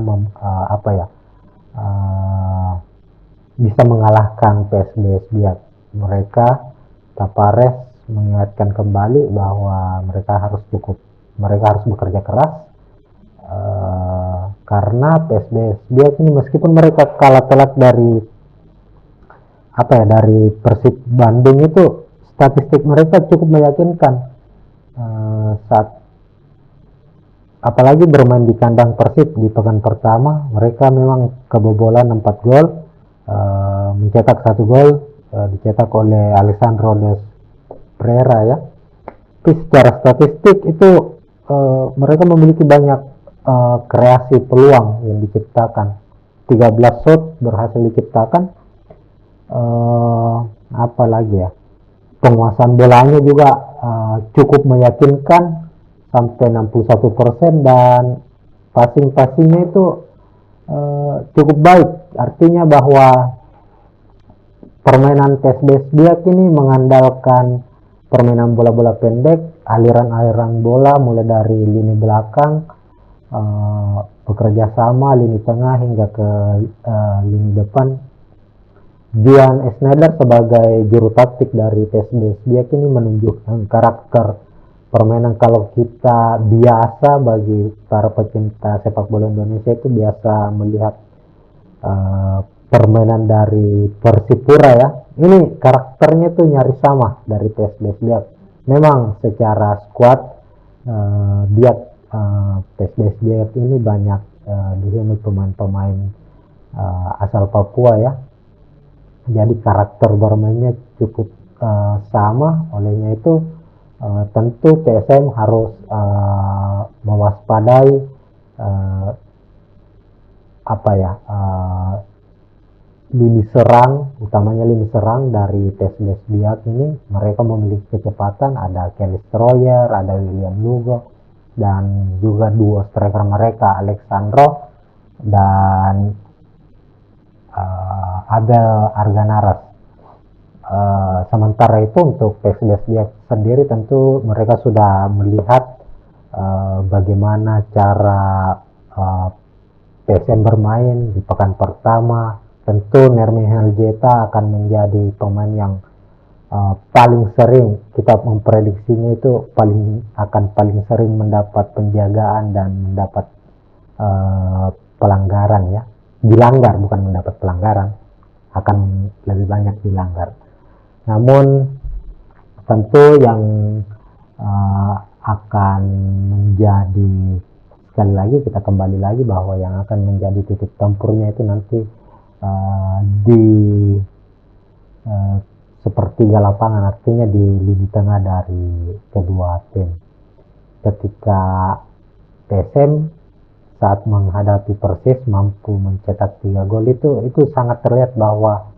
Speaker 1: bisa mengalahkan PSBS Biak. Mereka Tapares mengingatkan kembali bahwa mereka harus bekerja keras, karena PSBS Biak ini meskipun mereka kalah telak dari Persib Bandung, itu statistik mereka cukup meyakinkan, saat apalagi bermain di kandang Persib di pekan pertama. Mereka memang kebobolan 4 gol, mencetak 1 gol dicetak oleh Alessandro Dos Pereira ya. Tapi secara statistik itu mereka memiliki banyak kreasi peluang yang diciptakan. 13 shot berhasil diciptakan. Apalagi ya, penguasaan bolanya juga cukup meyakinkan sampai 61%, dan passingnya itu cukup baik. Artinya bahwa permainan PSBS Biak ini mengandalkan permainan bola-bola pendek, aliran-aliran bola mulai dari lini belakang, bekerja sama lini tengah hingga ke lini depan. Juan Schneider sebagai juru taktik dari PSBS Biak ini menunjukkan karakter permainan. Kalau kita biasa, bagi para pecinta sepak bola Indonesia itu biasa melihat permainan dari Persipura ya, ini karakternya tuh nyaris sama dari PSBS Biak. Memang secara squad PSBS Biak ini banyak dihuni pemain-pemain asal Papua ya. Jadi karakter bermainnya cukup sama. Olehnya itu tentu TSM harus mewaspadai lini serang, utamanya lini serang dari PSBS Biak ini. Mereka memiliki kecepatan, ada Kelly Stroyer, ada William Lugo, dan juga duo striker mereka Alexandro dan Abel Arganaras. Sementara itu untuk PSBS Biak sendiri, tentu mereka sudah melihat bagaimana cara PSM bermain di pekan pertama. Tentu Nermi Heljeta akan menjadi pemain yang paling sering, kita memprediksinya itu paling sering mendapat penjagaan dan mendapat pelanggaran ya. Dilanggar, bukan mendapat pelanggaran, akan lebih banyak dilanggar. Namun tentu yang akan menjadi, sekali lagi kita kembali lagi bahwa yang akan menjadi titik tempurnya itu nanti di sepertiga lapangan, artinya di lini tengah dari kedua tim. Ketika PSM saat menghadapi Persis mampu mencetak 3 gol, itu sangat terlihat bahwa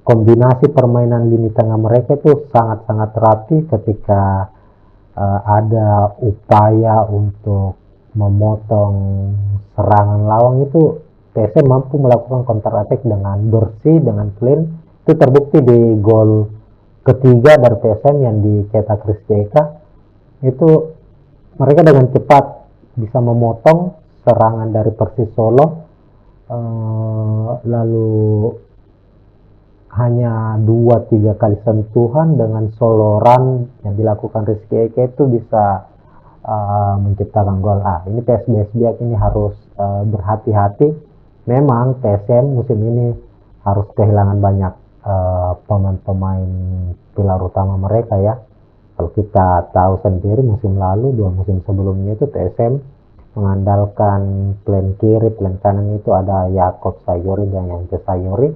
Speaker 1: kombinasi permainan lini tengah mereka itu sangat-sangat rapi. Ketika ada upaya untuk memotong serangan lawan, itu PSM mampu melakukan counter attack dengan bersih, dengan clean. Itu terbukti di gol ketiga dari PSM yang dicetak Rizky Eka. Itu mereka dengan cepat bisa memotong serangan dari Persis Solo, lalu hanya 2-3 kali sentuhan dengan solo run yang dilakukan Rizky Eka itu bisa menciptakan gol. Ini PSBS Biak ini harus berhati-hati. Memang PSM musim ini harus kehilangan banyak pemain-pemain pilar utama mereka ya. Kalau kita tahu sendiri musim lalu, 2 musim sebelumnya itu PSM mengandalkan plan kiri, plan kanan itu ada Yakob Sayuri dan Yance Sayuri.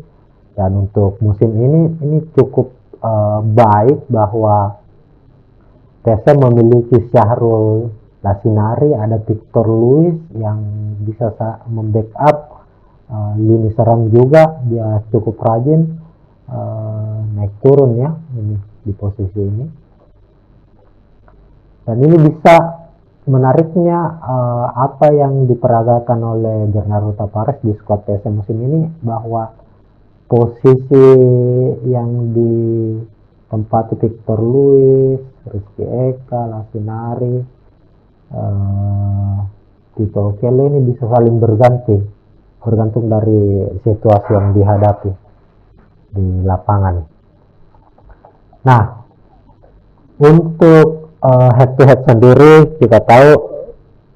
Speaker 1: Dan untuk musim ini cukup baik bahwa TSM memiliki Syahrul Lasinari, ada Victor Luis yang bisa membackup lini serang juga. Dia cukup rajin naik turun ya ini di posisi ini. Dan ini bisa menariknya apa yang diperagakan oleh Bernardo Tavares di skuad TSM musim ini, bahwa posisi yang ditempati Victor Luis, Rizky Eka, Lasinari, Tito Okello ini bisa saling berganti, bergantung dari situasi yang dihadapi di lapangan. Nah, untuk head to head sendiri kita tahu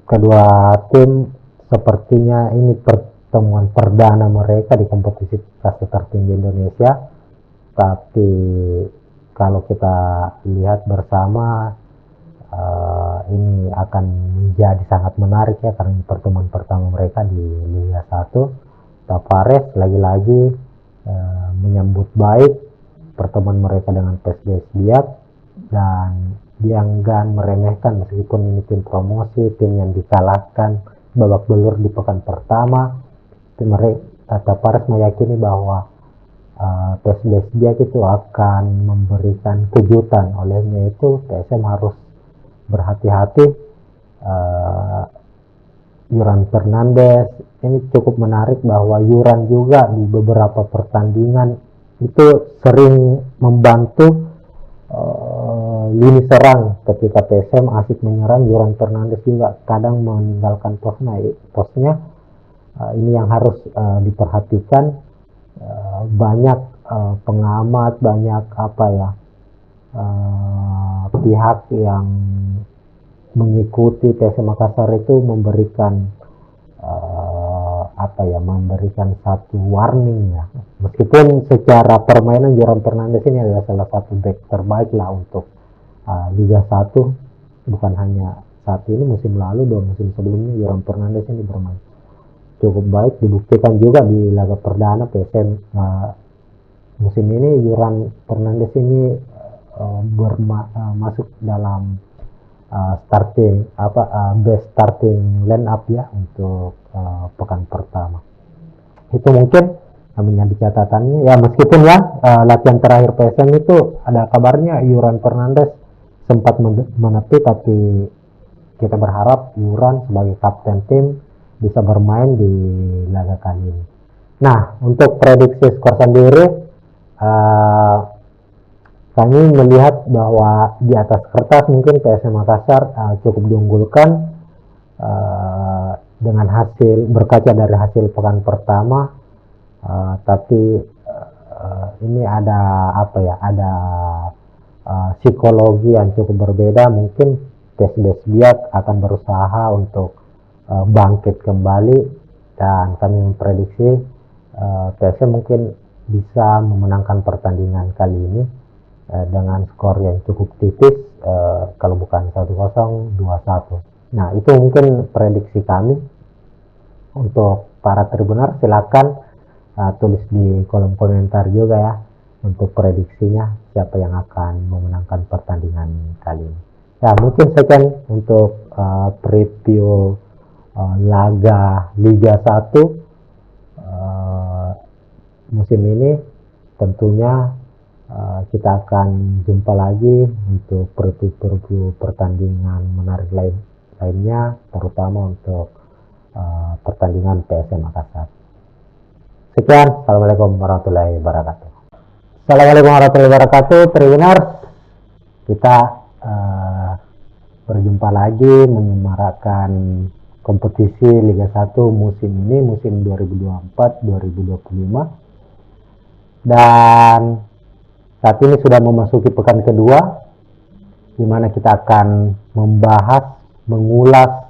Speaker 1: kedua tim sepertinya ini pertemuan perdana mereka di kompetisi kasta tertinggi Indonesia. Tapi kalau kita lihat bersama ini akan menjadi sangat menarik ya, karena pertemuan pertama mereka di Liga 1. Tavares lagi-lagi menyambut baik pertemuan mereka dengan PSBS Biak, dan dia enggan meremehkan meskipun ini tim promosi, tim yang dikalahkan babak belur di pekan pertama. Tavares meyakini bahwa PSBS Biak itu akan memberikan kejutan, olehnya itu TSM harus berhati-hati. Yuran Fernandes ini cukup menarik bahwa Yuran juga di beberapa pertandingan itu sering membantu lini serang. Ketika TSM asik menyerang, Yuran Fernandes juga kadang meninggalkan posnya. Ini yang harus diperhatikan. Banyak pengamat, banyak pihak yang mengikuti TSM Makassar itu memberikan memberikan satu warning ya. Meskipun secara permainan Yuran Fernandes ini adalah salah satu back terbaik lah untuk Liga 1, bukan hanya saat ini, musim lalu, 2 musim sebelumnya Yuran Fernandes ini bermain cukup baik, dibuktikan juga di laga perdana PSM musim ini. Yuran Fernandes ini masuk dalam best starting line up ya untuk pekan pertama. Itu mungkin menjadi catatannya ya, meskipun ya latihan terakhir PSM itu ada kabarnya Yuran Fernandes sempat menepi, tapi kita berharap Yuran sebagai kapten tim bisa bermain di laga kali ini. Nah, untuk prediksi skor sendiri kami melihat bahwa di atas kertas mungkin PSM Makassar cukup diunggulkan dengan hasil, berkaca dari hasil pekan pertama. Tapi ini ada psikologi yang cukup berbeda. Mungkin PSBS Biak akan berusaha untuk bangkit kembali, dan kami memprediksi PSM mungkin bisa memenangkan pertandingan kali ini dengan skor yang cukup tipis, kalau bukan 1-0, 2-1. Nah, itu mungkin prediksi kami. Untuk para tribuner silakan tulis di kolom komentar juga ya untuk prediksinya, siapa yang akan memenangkan pertandingan kali ini. Ya, mungkin sekian untuk preview laga Liga 1 musim ini. Tentunya kita akan jumpa lagi untuk preview pertandingan menarik lainnya, terutama untuk pertandingan PSM Makassar. Sekian, Assalamualaikum warahmatullahi wabarakatuh. Assalamualaikum warahmatullahi wabarakatuh, Tribuners. Kita berjumpa lagi menyemarakan kompetisi Liga 1 musim ini, musim 2024-2025. Dan saat ini sudah memasuki pekan kedua, di mana kita akan membahas, mengulas,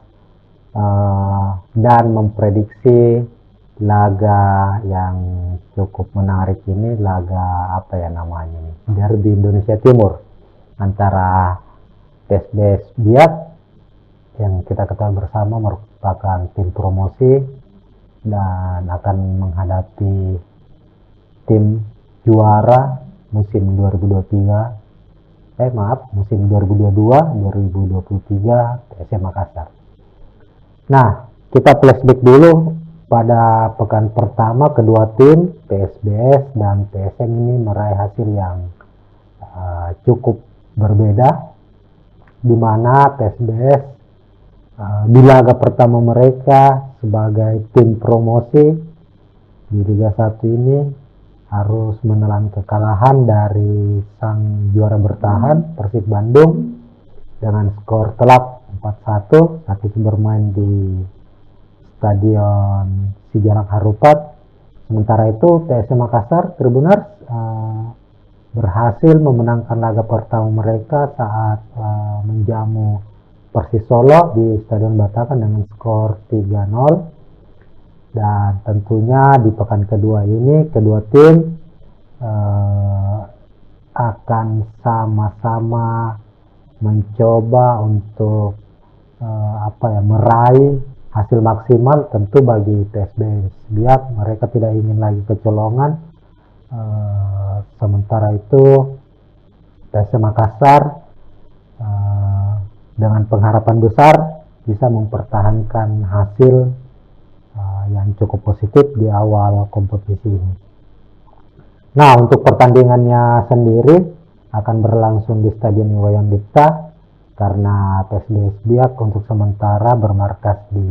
Speaker 1: dan memprediksi laga yang cukup menarik ini, laga derby Indonesia Timur antara PSBS Biak yang kita ketahui bersama merupakan tim promosi dan akan menghadapi tim juara musim 2023 musim 2022-2023 PSM Makassar. Nah, kita flashback dulu pada pekan pertama kedua tim PSBS dan PSM ini meraih hasil yang cukup berbeda, di mana PSBS di laga pertama mereka sebagai tim promosi di Liga 1 ini harus menelan kekalahan dari sang juara bertahan Persib Bandung dengan skor telak 4-1 saat itu bermain di Stadion Sijalak Harupat. Sementara itu PSM Makassar Tribuners berhasil memenangkan laga pertama mereka saat menjamu Persis Solo di Stadion Batakan dengan skor 3-0. Dan tentunya di pekan kedua ini kedua tim akan sama-sama mencoba untuk meraih hasil maksimal tentu bagi PSBS biar mereka tidak ingin lagi kecolongan. Sementara itu PSM Makassar dengan pengharapan besar bisa mempertahankan hasil yang cukup positif di awal kompetisi ini. Nah, untuk pertandingannya sendiri akan berlangsung di Stadion Iwayan Dipta karena PSBS Biak untuk sementara bermarkas di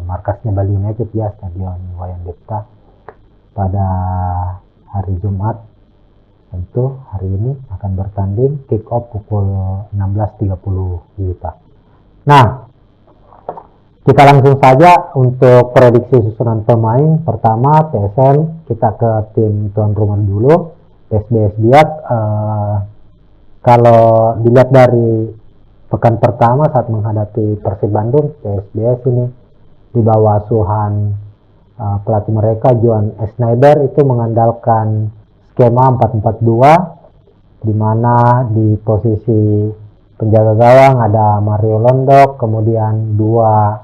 Speaker 1: markasnya Bali United ya, Stadion Iwayan Dipta pada hari Jumat. Tentu hari ini akan bertanding kick off pukul 16.30 WIB. Nah, kita langsung saja untuk prediksi susunan pemain. Pertama PSM, kita ke tim tuan rumah dulu. PSBS Biak, kalau dilihat dari pekan pertama saat menghadapi Persib Bandung, PSBS ini di bawah asuhan pelatih mereka Johan Schneider itu mengandalkan skema 4-4-2, di mana di posisi penjaga gawang ada Mario Londok, kemudian dua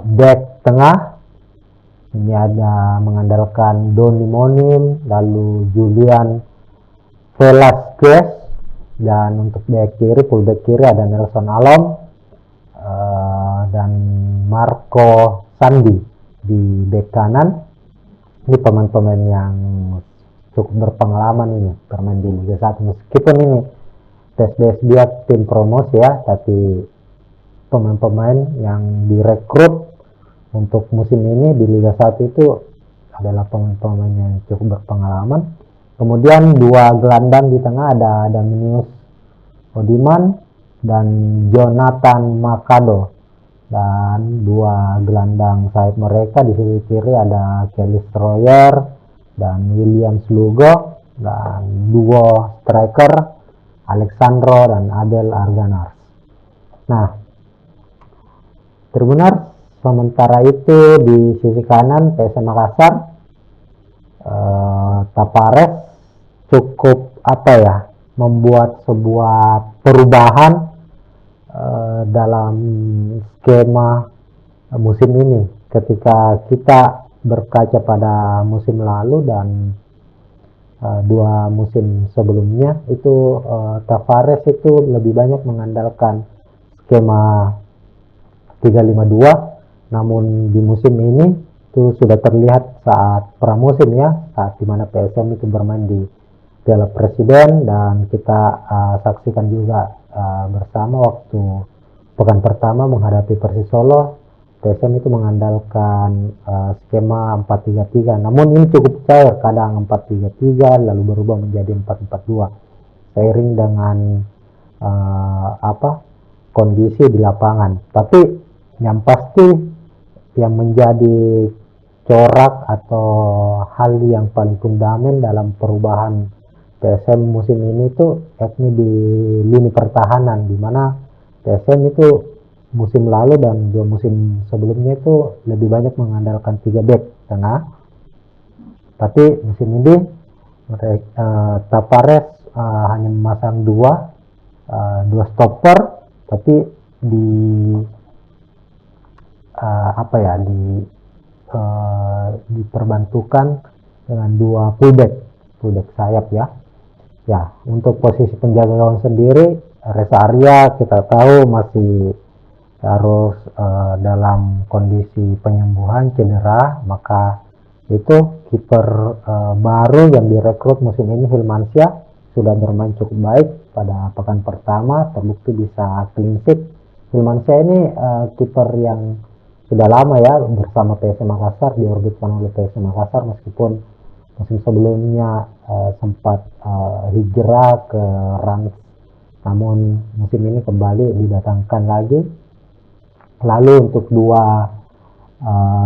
Speaker 1: back tengah ini ada mengandalkan Doni Monim, lalu Julian Velasquez, dan untuk back kiri, full back kiri ada Nelson Alom dan Marco Sandi di back kanan. Ini pemain-pemain yang cukup berpengalaman ini bermain di Liga 1, meskipun ini PSBS Biak tim promosi ya, tapi pemain-pemain yang direkrut untuk musim ini di Liga 1 itu adalah pemain-pemain yang cukup berpengalaman. Kemudian dua gelandang di tengah ada Dominius Odiman dan Jonathan Makado, dan dua gelandang sayap mereka di sisi kiri ada Kelly Stroyer dan William Slugo, dan duo striker Alexandro dan Abel Arganars. Nah, Tribuners, sementara itu di sisi kanan PSM Makassar, Tapares cukup membuat sebuah perubahan dalam skema musim ini. Ketika kita berkaca pada musim lalu dan dua musim sebelumnya itu Tapares itu lebih banyak mengandalkan skema 3-5-2, namun di musim ini itu sudah terlihat saat pramusim ya, saat dimana PSM itu bermain di Piala Presiden, dan kita saksikan juga bersama waktu pekan pertama menghadapi Persis Solo, PSM itu mengandalkan skema 4-3-3, namun ini cukup cair, kadang 4-3-3 lalu berubah menjadi 4-4-2 seiring dengan kondisi di lapangan. Tapi yang pasti yang menjadi corak atau hal yang paling fundamental dalam perubahan PSM musim ini itu yakni di lini pertahanan, di mana PSM itu musim lalu dan dua musim sebelumnya itu lebih banyak mengandalkan 3 back tengah, tapi musim ini Tapares hanya memasang dua stopper, tapi di apa ya, diperbantukan dengan dua fullback sayap ya. Ya, untuk posisi penjaga gawang sendiri, rest area kita tahu masih harus dalam kondisi penyembuhan cedera, maka itu kiper baru yang direkrut musim ini, Hilmansyah, sudah bermain cukup baik pada pekan pertama, terbukti bisa clean sheet. Hilmansyah ini kiper yang sudah lama ya bersama PSM Makassar, diorbitkan oleh PSM Makassar, meskipun musim sebelumnya sempat hijrah ke Rans, namun musim ini kembali didatangkan lagi. Lalu untuk dua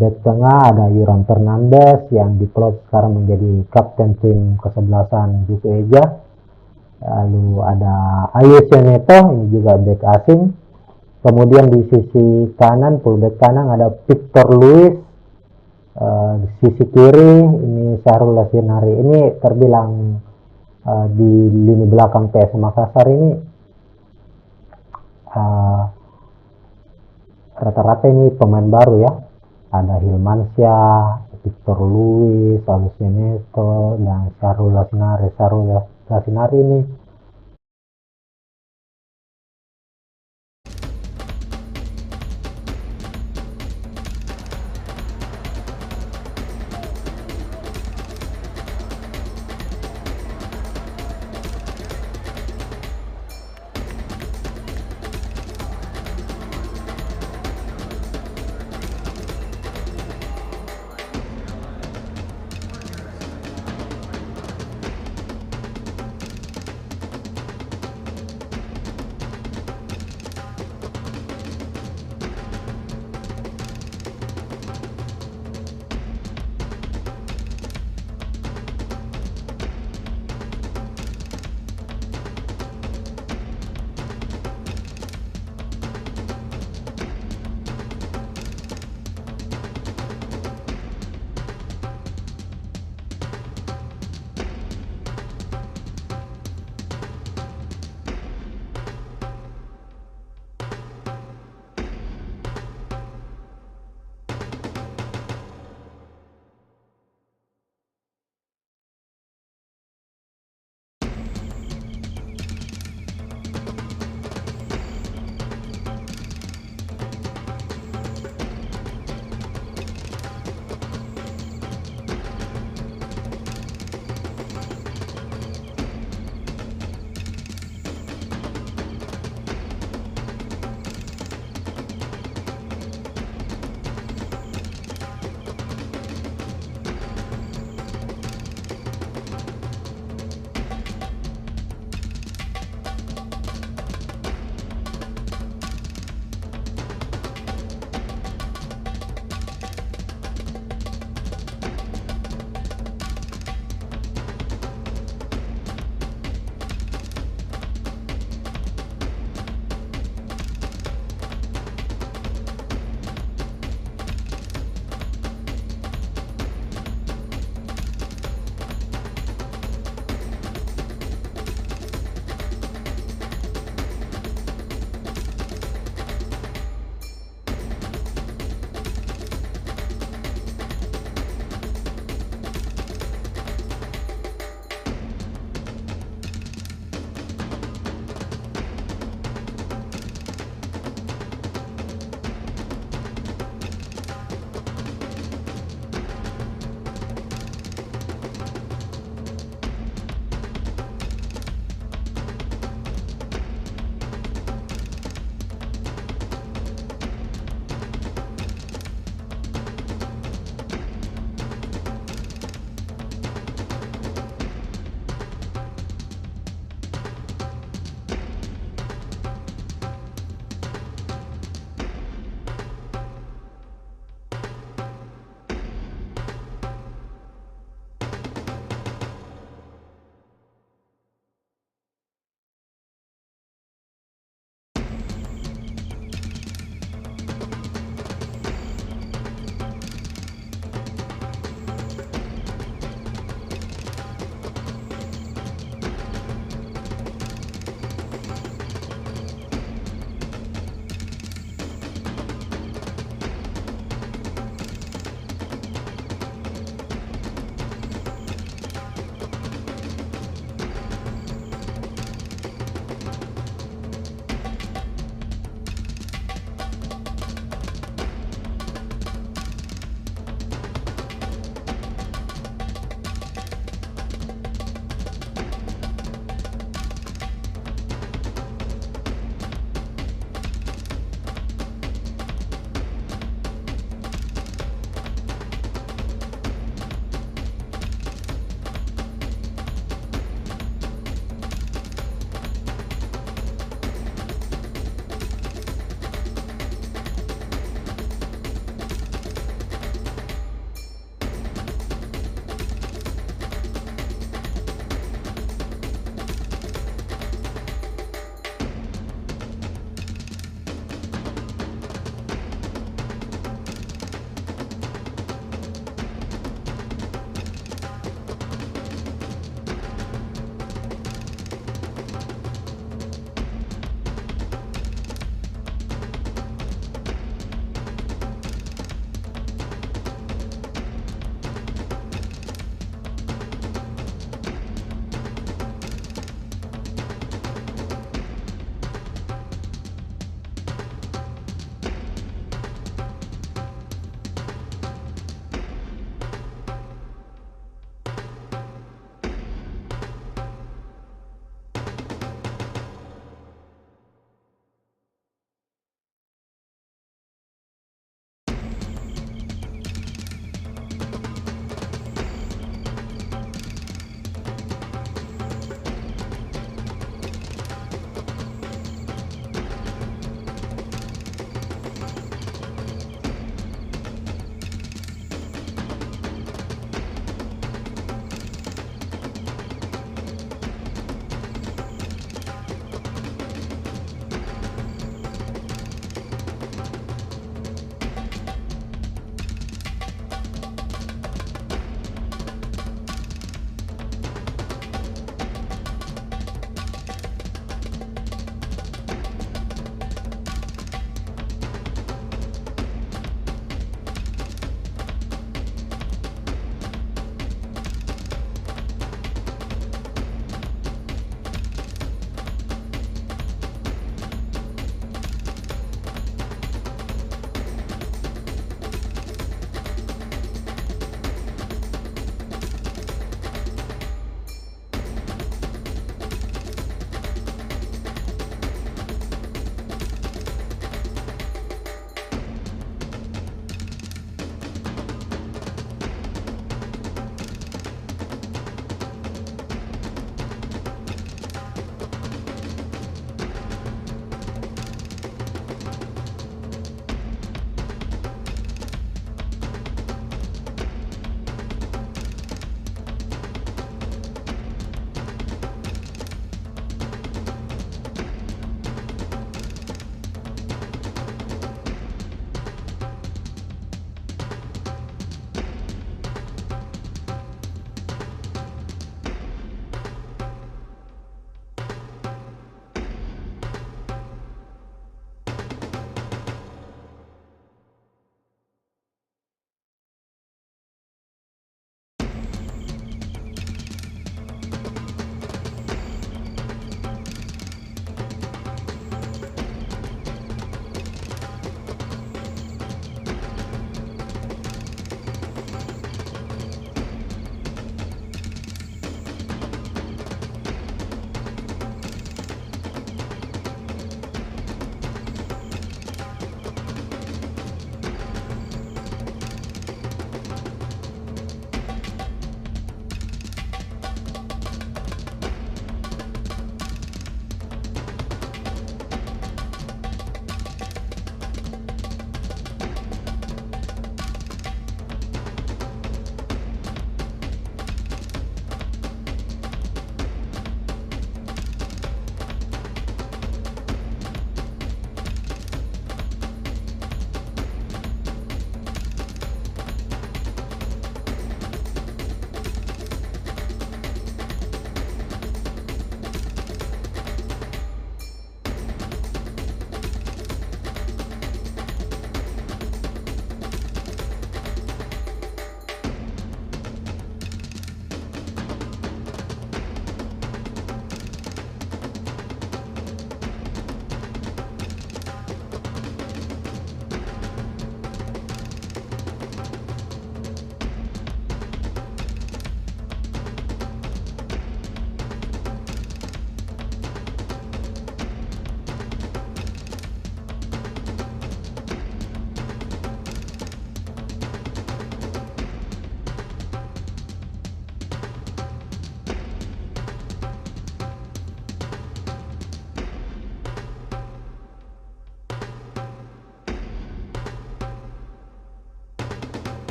Speaker 1: back tengah ada Yuran Fernandes yang diplot sekarang menjadi kapten tim kesebelasan Juku Eja. Lalu ada Ayesha Neto, ini juga back asing. Kemudian di sisi kanan, fullback kanan ada Victor Luis. Di sisi kiri ini Syahrul Lasinari. Ini terbilang di lini belakang PS Makassar ini rata-rata ini pemain baru ya. Ada Hilmansyah, Victor Luis, Ayesha Neto, dan Syahrul Lasinari. Syahrul Lasinari ini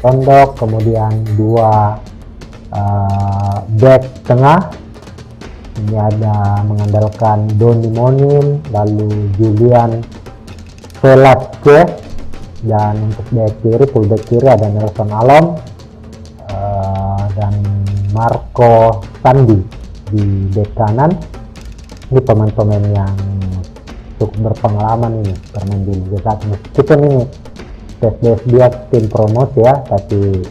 Speaker 1: Tondok, kemudian dua back tengah. Ini ada mengandalkan Doni Monim, lalu Julian Velasquez, dan untuk back kiri, fullback kiri ada Nelson Alom dan Marco Sandi di back kanan. Ini pemain-pemain yang cukup berpengalaman ini bermain di Liga 1, meskipun ini tes dia tim promosi ya, tapi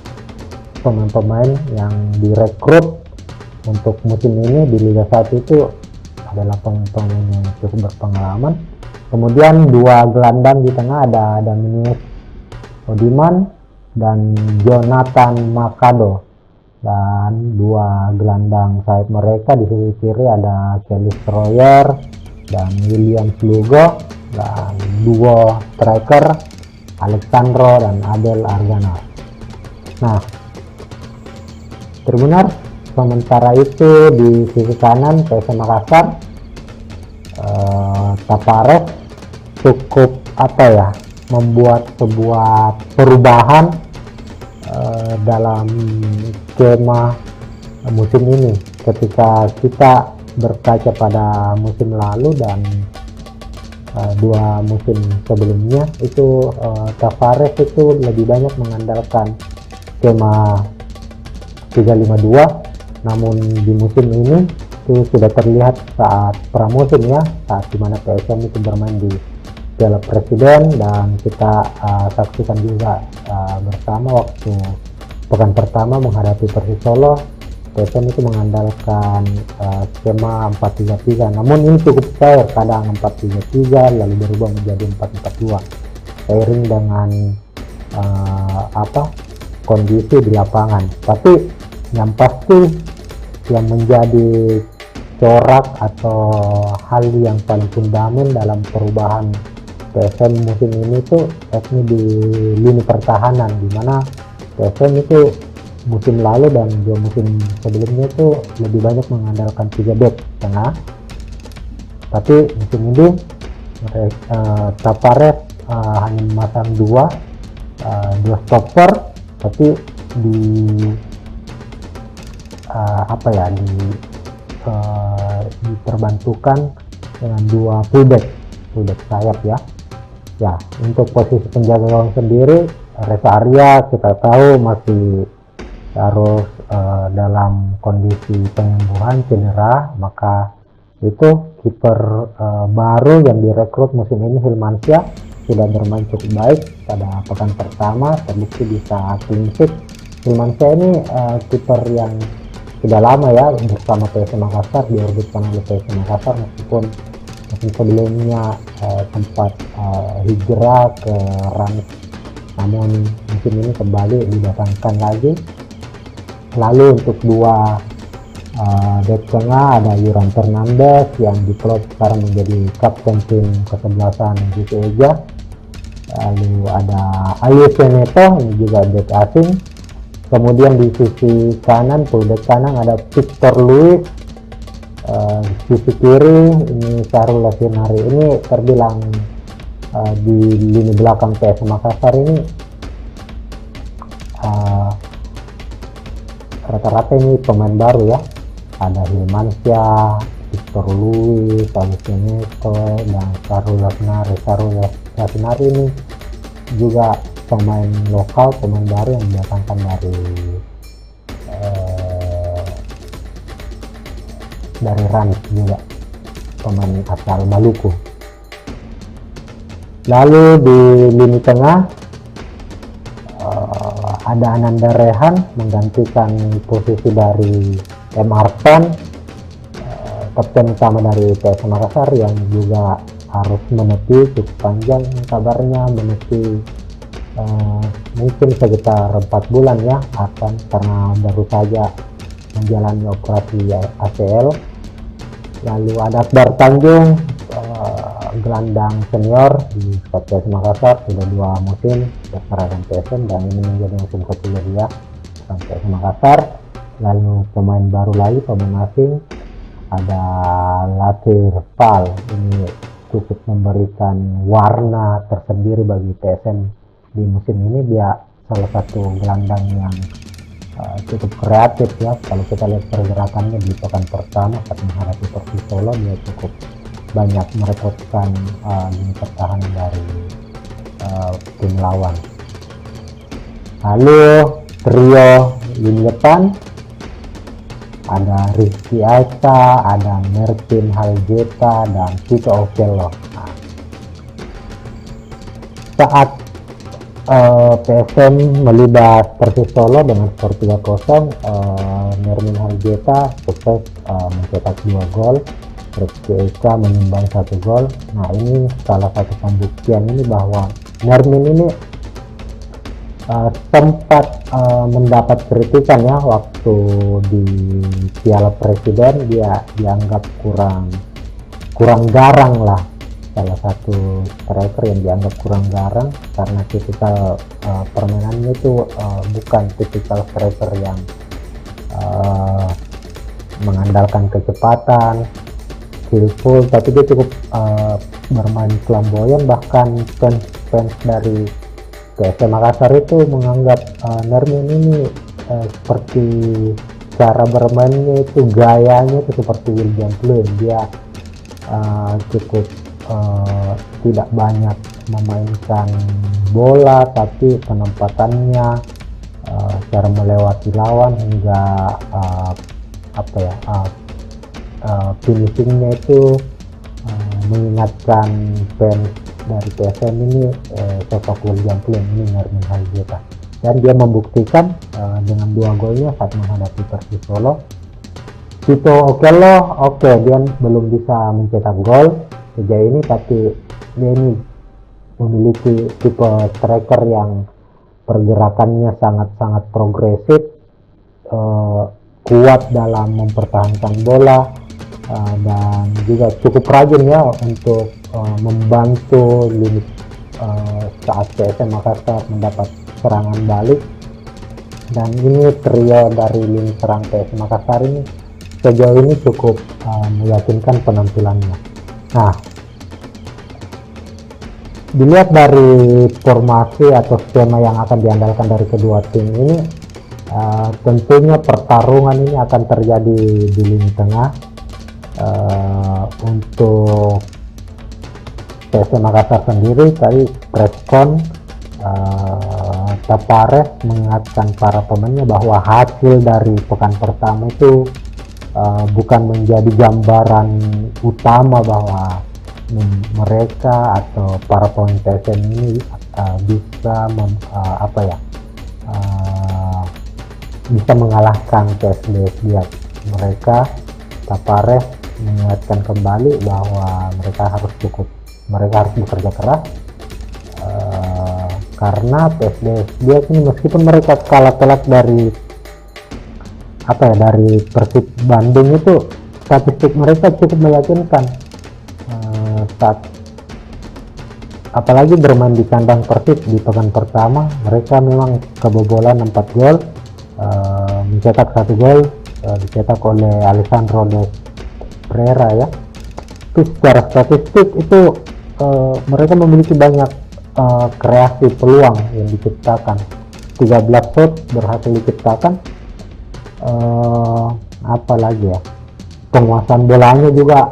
Speaker 1: pemain-pemain yang direkrut untuk musim ini di Liga 1 itu adalah pemain yang cukup berpengalaman. Kemudian dua gelandang di tengah ada Dominic Odiman dan Jonathan Makado, dan dua gelandang sayap mereka di sisi kiri ada Kelly Stroyer dan William Lugo, dan duo striker Alexandro dan Abel Argana. Nah, Tribunner, sementara itu di sisi kanan PSM Makassar, Tapares cukup membuat sebuah perubahan dalam skema musim ini. Ketika kita berkaca pada musim lalu dan dua musim sebelumnya itu, Tapares itu lebih banyak mengandalkan skema 3-5-2. Namun di musim ini itu sudah terlihat saat pramusim ya, saat dimana PSM itu bermain di Piala Presiden, dan kita saksikan juga bersama waktu pekan pertama menghadapi Persis Solo, PSM itu mengandalkan skema 4-3-3. Namun ini cukup cair, kadang 4-3-3 lalu berubah menjadi 4-4-2 seiring dengan kondisi di lapangan. Tapi yang pasti yang menjadi corak atau hal yang paling fundamental dalam perubahan PSM musim ini itu yakni di lini pertahanan, di mana PSM itu musim lalu dan dua musim sebelumnya itu lebih banyak mengandalkan 3 back tengah, tapi musim ini Tapares hanya memasang dua stopper, tapi diperbantukan dengan dua fullback sayap ya. Untuk posisi penjaga gawang sendiri, Reza Arya kita tahu masih harus dalam kondisi penyembuhan cedera, maka itu kiper baru yang direkrut musim ini, Hilmansyah, sudah bermain cukup baik pada pekan pertama, terbukti bisa clean sheet. Hilmansyah ini kiper yang sudah lama ya bersama PSM Makassar, diorbitkan oleh PSM Makassar, meskipun musim sebelumnya sempat hijrah ke Rans, namun musim ini kembali didatangkan lagi. Lalu untuk dua back tengah ada Yuran Fernandes yang diplot sekarang menjadi kapten tim kesebelasan GC Eja. Lalu ada Ayu Seneto, ini juga back asing. Kemudian di sisi kanan, fullback kanan ada Victor Luis, sisi kiri ini Syahrul Lasinari. Ini terbilang di lini belakang PSM Makassar ini rata-rata ini pemain baru ya. Ada Hilmansyah, Victor Luis, Ayu Seneto, dan Syahrul Lasinari. Syahrul Lasinari ini juga pemain lokal, pemain baru yang didatangkan dari Rans juga, pemain asal Maluku. Lalu di lini tengah ada Ananda Rehan menggantikan posisi dari M. Arfan, kapten utama dari PSM Makassar, yang juga harus menepi cukup panjang kabarnya, menepi mungkin sekitar 4 bulan ya Arfan, karena baru saja menjalani operasi ACL. Lalu ada Akbar Tanjung, gelandang senior di PSM Makassar, sudah 2 musim bersama PSM dan ini menjadi musim ketiga dia di PSM Makassar. Lalu pemain baru lagi, pemain asing, ada Latif Fal, ini cukup memberikan warna tersendiri bagi PSM di musim ini. Dia salah satu gelandang yang cukup kreatif ya. Kalau kita lihat pergerakannya di pekan pertama saat menghadapi Persis Solo, dia cukup banyak merepotkan lini pertahanan dari tim lawan. Lalu trio lini depan ada Rizky Aisa, ada Mervin Haljeta, dan Tito Okello. Nah, saat PSM melibas Persis Solo dengan skor 3-0, Mervin Haljeta sukses mencetak 2 gol, Rizky Aisa menyumbang 1 gol. Nah, ini salah satu pembuktian ini bahwa Mervin ini sempat mendapat kritikan ya waktu di Piala Presiden. Dia dianggap kurang garang lah, salah satu striker yang dianggap kurang garang karena tipikal permainannya itu bukan tipikal striker yang mengandalkan kecepatan, skillful, tapi dia cukup bermain flamboyan. Bahkan fans dari PSM Makassar itu menganggap Mervin ini seperti cara bermainnya itu, gayanya itu seperti William Pluim. Dia cukup tidak banyak memainkan bola, tapi penempatannya, cara melewati lawan hingga finishingnya itu mengingatkan fans dari PSM ini sosok William Pluim, ini Mervin Haljeta, dan dia membuktikan dengan 2 golnya saat menghadapi Persis Solo. Tito Okello, dia belum bisa mencetak gol sejauh ini, tapi dia ini memiliki tipe striker yang pergerakannya sangat-sangat progresif, kuat dalam mempertahankan bola, dan juga cukup rajin ya untuk membantu lini saat PSM Makassar mendapat serangan balik. Dan ini trio dari lini serang PSM Makassar ini sejauh ini cukup meyakinkan penampilannya. Nah, dilihat dari formasi atau skema yang akan diandalkan dari kedua tim ini, tentunya pertarungan ini akan terjadi di lini tengah. Untuk PSM Makassar sendiri, tadi preskon Tapares mengingatkan para pemainnya bahwa hasil dari pekan pertama itu bukan menjadi gambaran utama bahwa mereka atau para pemain PSM ini bisa bisa mengalahkan PSBS. Lihat mereka, Tapares mengingatkan kembali bahwa mereka harus bekerja keras, karena PSBS ini meskipun mereka kalah telak dari Persib Bandung, itu statistik mereka cukup meyakinkan. Apalagi bermain di kandang Persib di pekan pertama, mereka memang kebobolan 4 gol, mencetak 1 gol dicetak oleh Alessandro De Pereira ya. Itu secara statistik itu mereka memiliki banyak kreasi peluang yang diciptakan, 13 shot berhasil diciptakan. Apalagi ya, penguasaan bolanya juga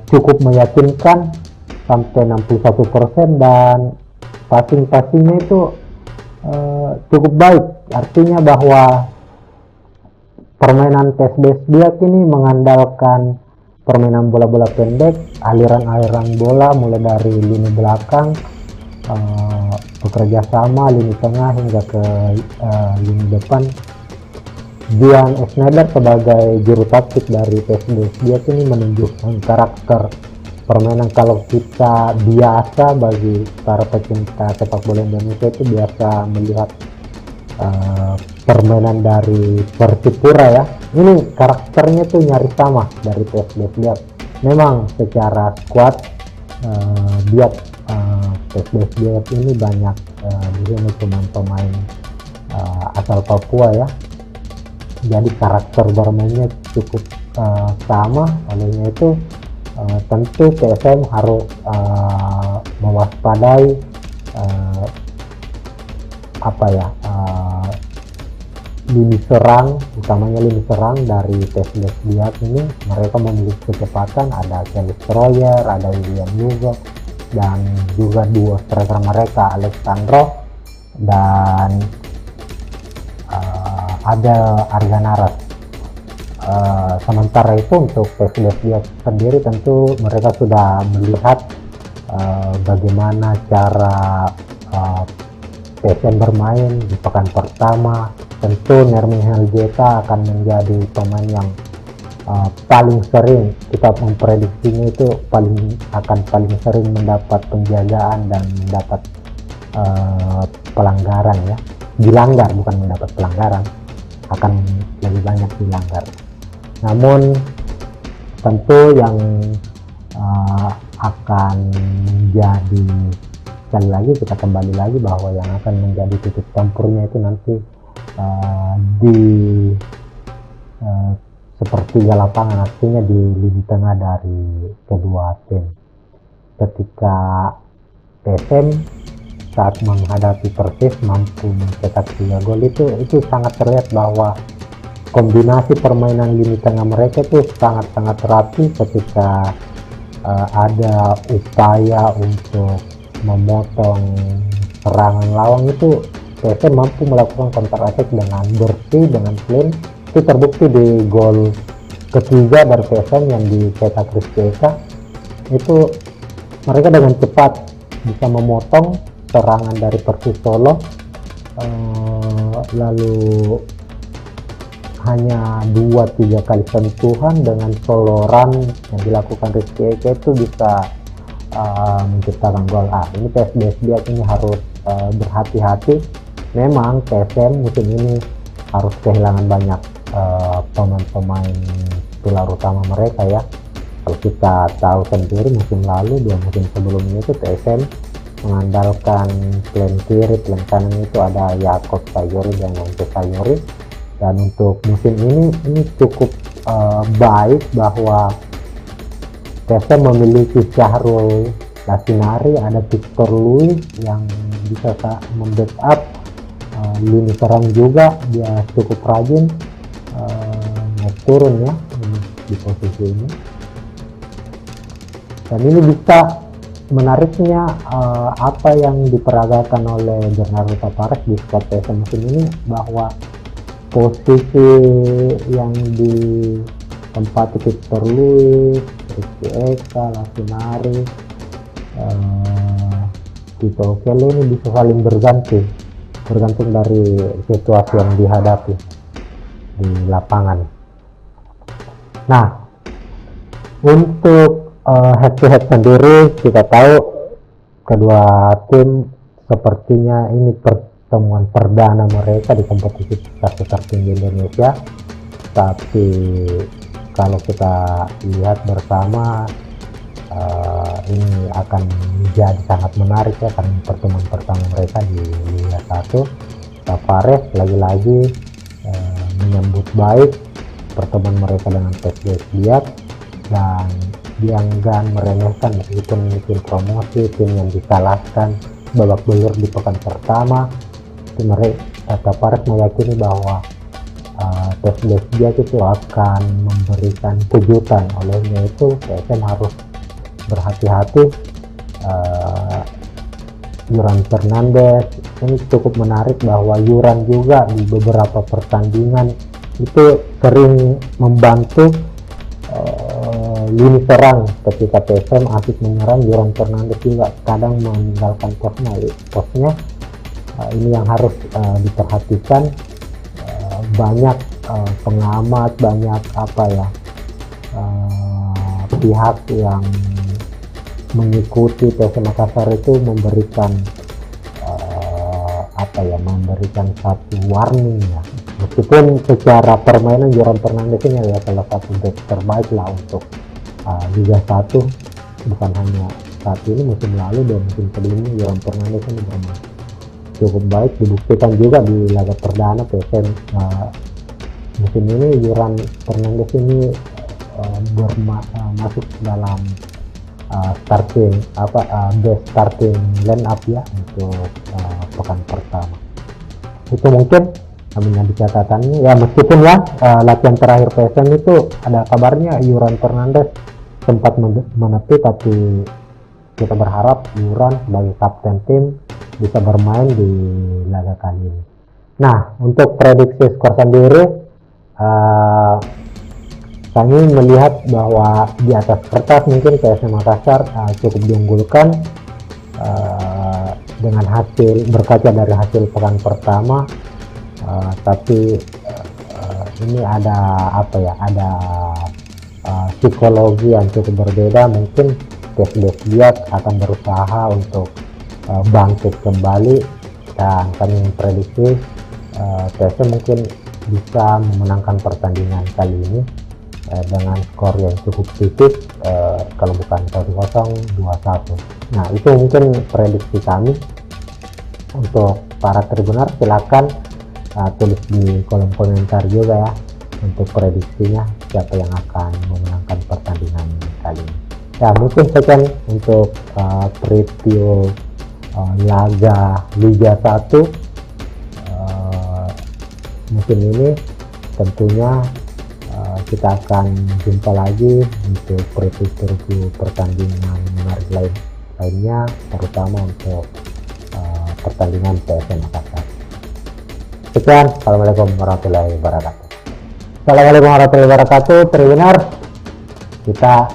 Speaker 1: cukup meyakinkan sampai 61%, dan passingnya itu cukup baik. Artinya bahwa permainan PSBS Biak ini mengandalkan permainan bola-bola pendek, aliran-aliran bola mulai dari lini belakang, bekerja sama lini tengah hingga ke lini depan. Dian Schneider sebagai juru taktik dari PSBS Biak ini menunjukkan karakter permainan. Kalau kita biasa, bagi para pecinta sepak bola Indonesia itu biasa melihat permainan dari Persipura ya, ini karakternya tuh nyaris sama dari PSBS Biak. Memang secara squad PSBS Biak ini banyak di sini pemain asal Papua ya, jadi karakter bermainnya cukup sama. Olehnya itu tentu PSM harus mewaspadai lini serang, utamanya lini serang dari PSBS Biak ini mereka memiliki kecepatan, ada Kelly Stroyer, ada William Hugo, dan juga duo striker mereka Alexandro dan ada Arganaras. Sementara itu untuk PSBS Biak sendiri tentu mereka sudah melihat bagaimana cara PSM bermain di pekan pertama. Tentu Nermin Heljeta akan menjadi pemain yang paling sering, kita memprediksinya itu paling sering mendapat penjagaan dan mendapat pelanggaran ya, dilanggar, bukan mendapat pelanggaran, akan lebih banyak dilanggar. Namun tentu yang akan menjadi, sekali lagi kita kembali lagi bahwa yang akan menjadi titik tempurnya itu nanti di sepertiga lapangan, artinya di lini tengah dari kedua tim. Ketika PSM saat menghadapi Persis mampu mencetak 3 gol itu sangat terlihat bahwa kombinasi permainan lini tengah mereka itu sangat-sangat rapi. Ketika ada upaya untuk memotong serangan lawan itu PSM mampu melakukan counter attack dengan bersih, dengan clean. Itu terbukti di gol ketiga dari PSM yang dicetak Rizky Eka. Itu mereka dengan cepat bisa memotong serangan dari Persis Solo, lalu hanya 2-3 kali sentuhan dengan soloran yang dilakukan Rizky Eka itu bisa menciptakan gol. Ini PSBS Biak ini harus berhati-hati. Memang PSM musim ini harus kehilangan banyak pemain-pemain pilar utama mereka ya. Kalau kita tahu sendiri musim lalu, 2 musim sebelumnya itu PSM mengandalkan plan kiri, plan kanan itu ada Yakob Sayuri dan Yonke Sayuri. Dan untuk musim ini cukup baik bahwa PSM memiliki Syahrul Lasinari, ada Victor Luis yang bisa membackup lini serang juga, dia cukup rajin naik turun ya di posisi ini. Dan ini bisa menariknya apa yang diperagakan oleh Bernardo Tavares di squad PSM musim ini, bahwa posisi yang ditempati Victor Luis, Rizky Eka, Lasinari, Tito Kelly ini bisa saling bergantung dari situasi yang dihadapi di lapangan. Nah, untuk head to head sendiri kita tahu kedua tim sepertinya ini pertemuan perdana mereka di kompetisi kasta tertinggi Indonesia. Tapi kalau kita lihat bersama, ini akan menjadi sangat menarik ya, karena pertemuan pertama mereka di Liga 1. Tavares lagi-lagi menyambut baik pertemuan mereka dengan PSBS Biak, dan dia enggan meremehkan meskipun tim promosi, tim yang dikalahkan babak belur di pekan pertama. Tavares meyakini bahwa PSBS Biak itu akan memberikan kejutan. Olehnya itu PSM harus berhati-hati. Yuran Fernandes ini cukup menarik bahwa Yuran juga di beberapa pertandingan itu sering membantu lini serang. Ketika PSM asik menyerang, Yuran Fernandes juga kadang meninggalkan posnya. Ini yang harus diperhatikan. Banyak pengamat, banyak pihak yang mengikuti PSM Makassar itu memberikan memberikan satu warning ya. Meskipun secara permainan Yoran Fernandes ini adalah salah satu back terbaik lah untuk Liga 1, bukan hanya saat ini, musim lalu dan musim sebelumnya Yoran Fernandes ini bermain cukup baik, dibuktikan juga di laga perdana PSM musim ini. Yoran Fernandes ini masuk dalam best starting line up ya untuk pekan pertama. Itu mungkin Namanya di catatannya ya, meskipun ya latihan terakhir PSM itu ada kabarnya Yuran Fernandes sempat menepi, tapi kita berharap Yuran sebagai kapten tim bisa bermain di laga kali ini. Nah, untuk prediksi skor sendiri, kami melihat bahwa di atas kertas mungkin PSM Makassar cukup diunggulkan dengan hasil, berkaca dari hasil pekan pertama, tapi ini ada apa ya, ada psikologi yang cukup berbeda. Mungkin PSBS Biak akan berusaha untuk bangkit kembali, dan kami memprediksi PSM mungkin bisa memenangkan pertandingan kali ini dengan skor yang cukup tipis, kalau bukan 1-0, 2-1. Nah, itu mungkin prediksi kami. Untuk para tribuner silakan tulis di kolom komentar juga ya untuk prediksinya, siapa yang akan memenangkan pertandingan kali ini. Ya, mungkin sekian untuk preview laga Liga 1 musim ini. Tentunya kita akan jumpa lagi untuk preview pertandingan menarik lainnya, terutama untuk pertandingan PSM Makassar. Sekian, assalamualaikum warahmatullahi wabarakatuh. Assalamualaikum warahmatullahi wabarakatuh, Tribuner. Kita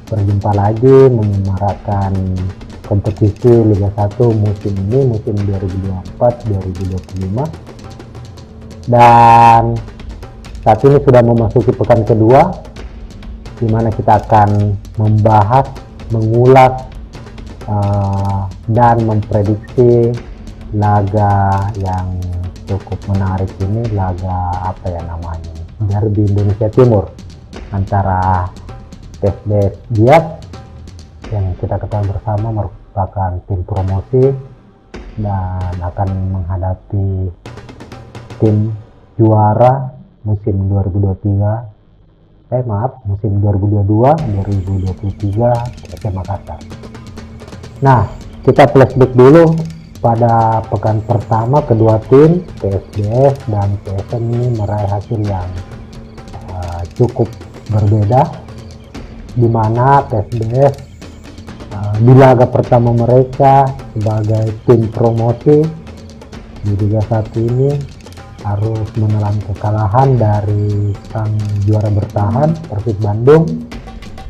Speaker 1: berjumpa lagi menyemarakan kompetisi Liga 1 musim ini, musim 2024-2025. Dan saat ini sudah memasuki pekan kedua, di mana kita akan membahas, mengulas dan memprediksi laga yang cukup menarik ini, laga apa ya namanya, derby Indonesia Timur antara PSBS Biak yang kita ketahui bersama merupakan tim promosi dan akan menghadapi tim juara musim 2022 musim 2022-2023 PSM Makassar. Nah, kita flashback dulu pada pekan pertama. Kedua tim PSBS dan PSM ini meraih hasil yang cukup berbeda, di mana PSBS di laga pertama mereka sebagai tim promosi di Liga 1 ini harus menelan kekalahan dari sang juara bertahan Persib Bandung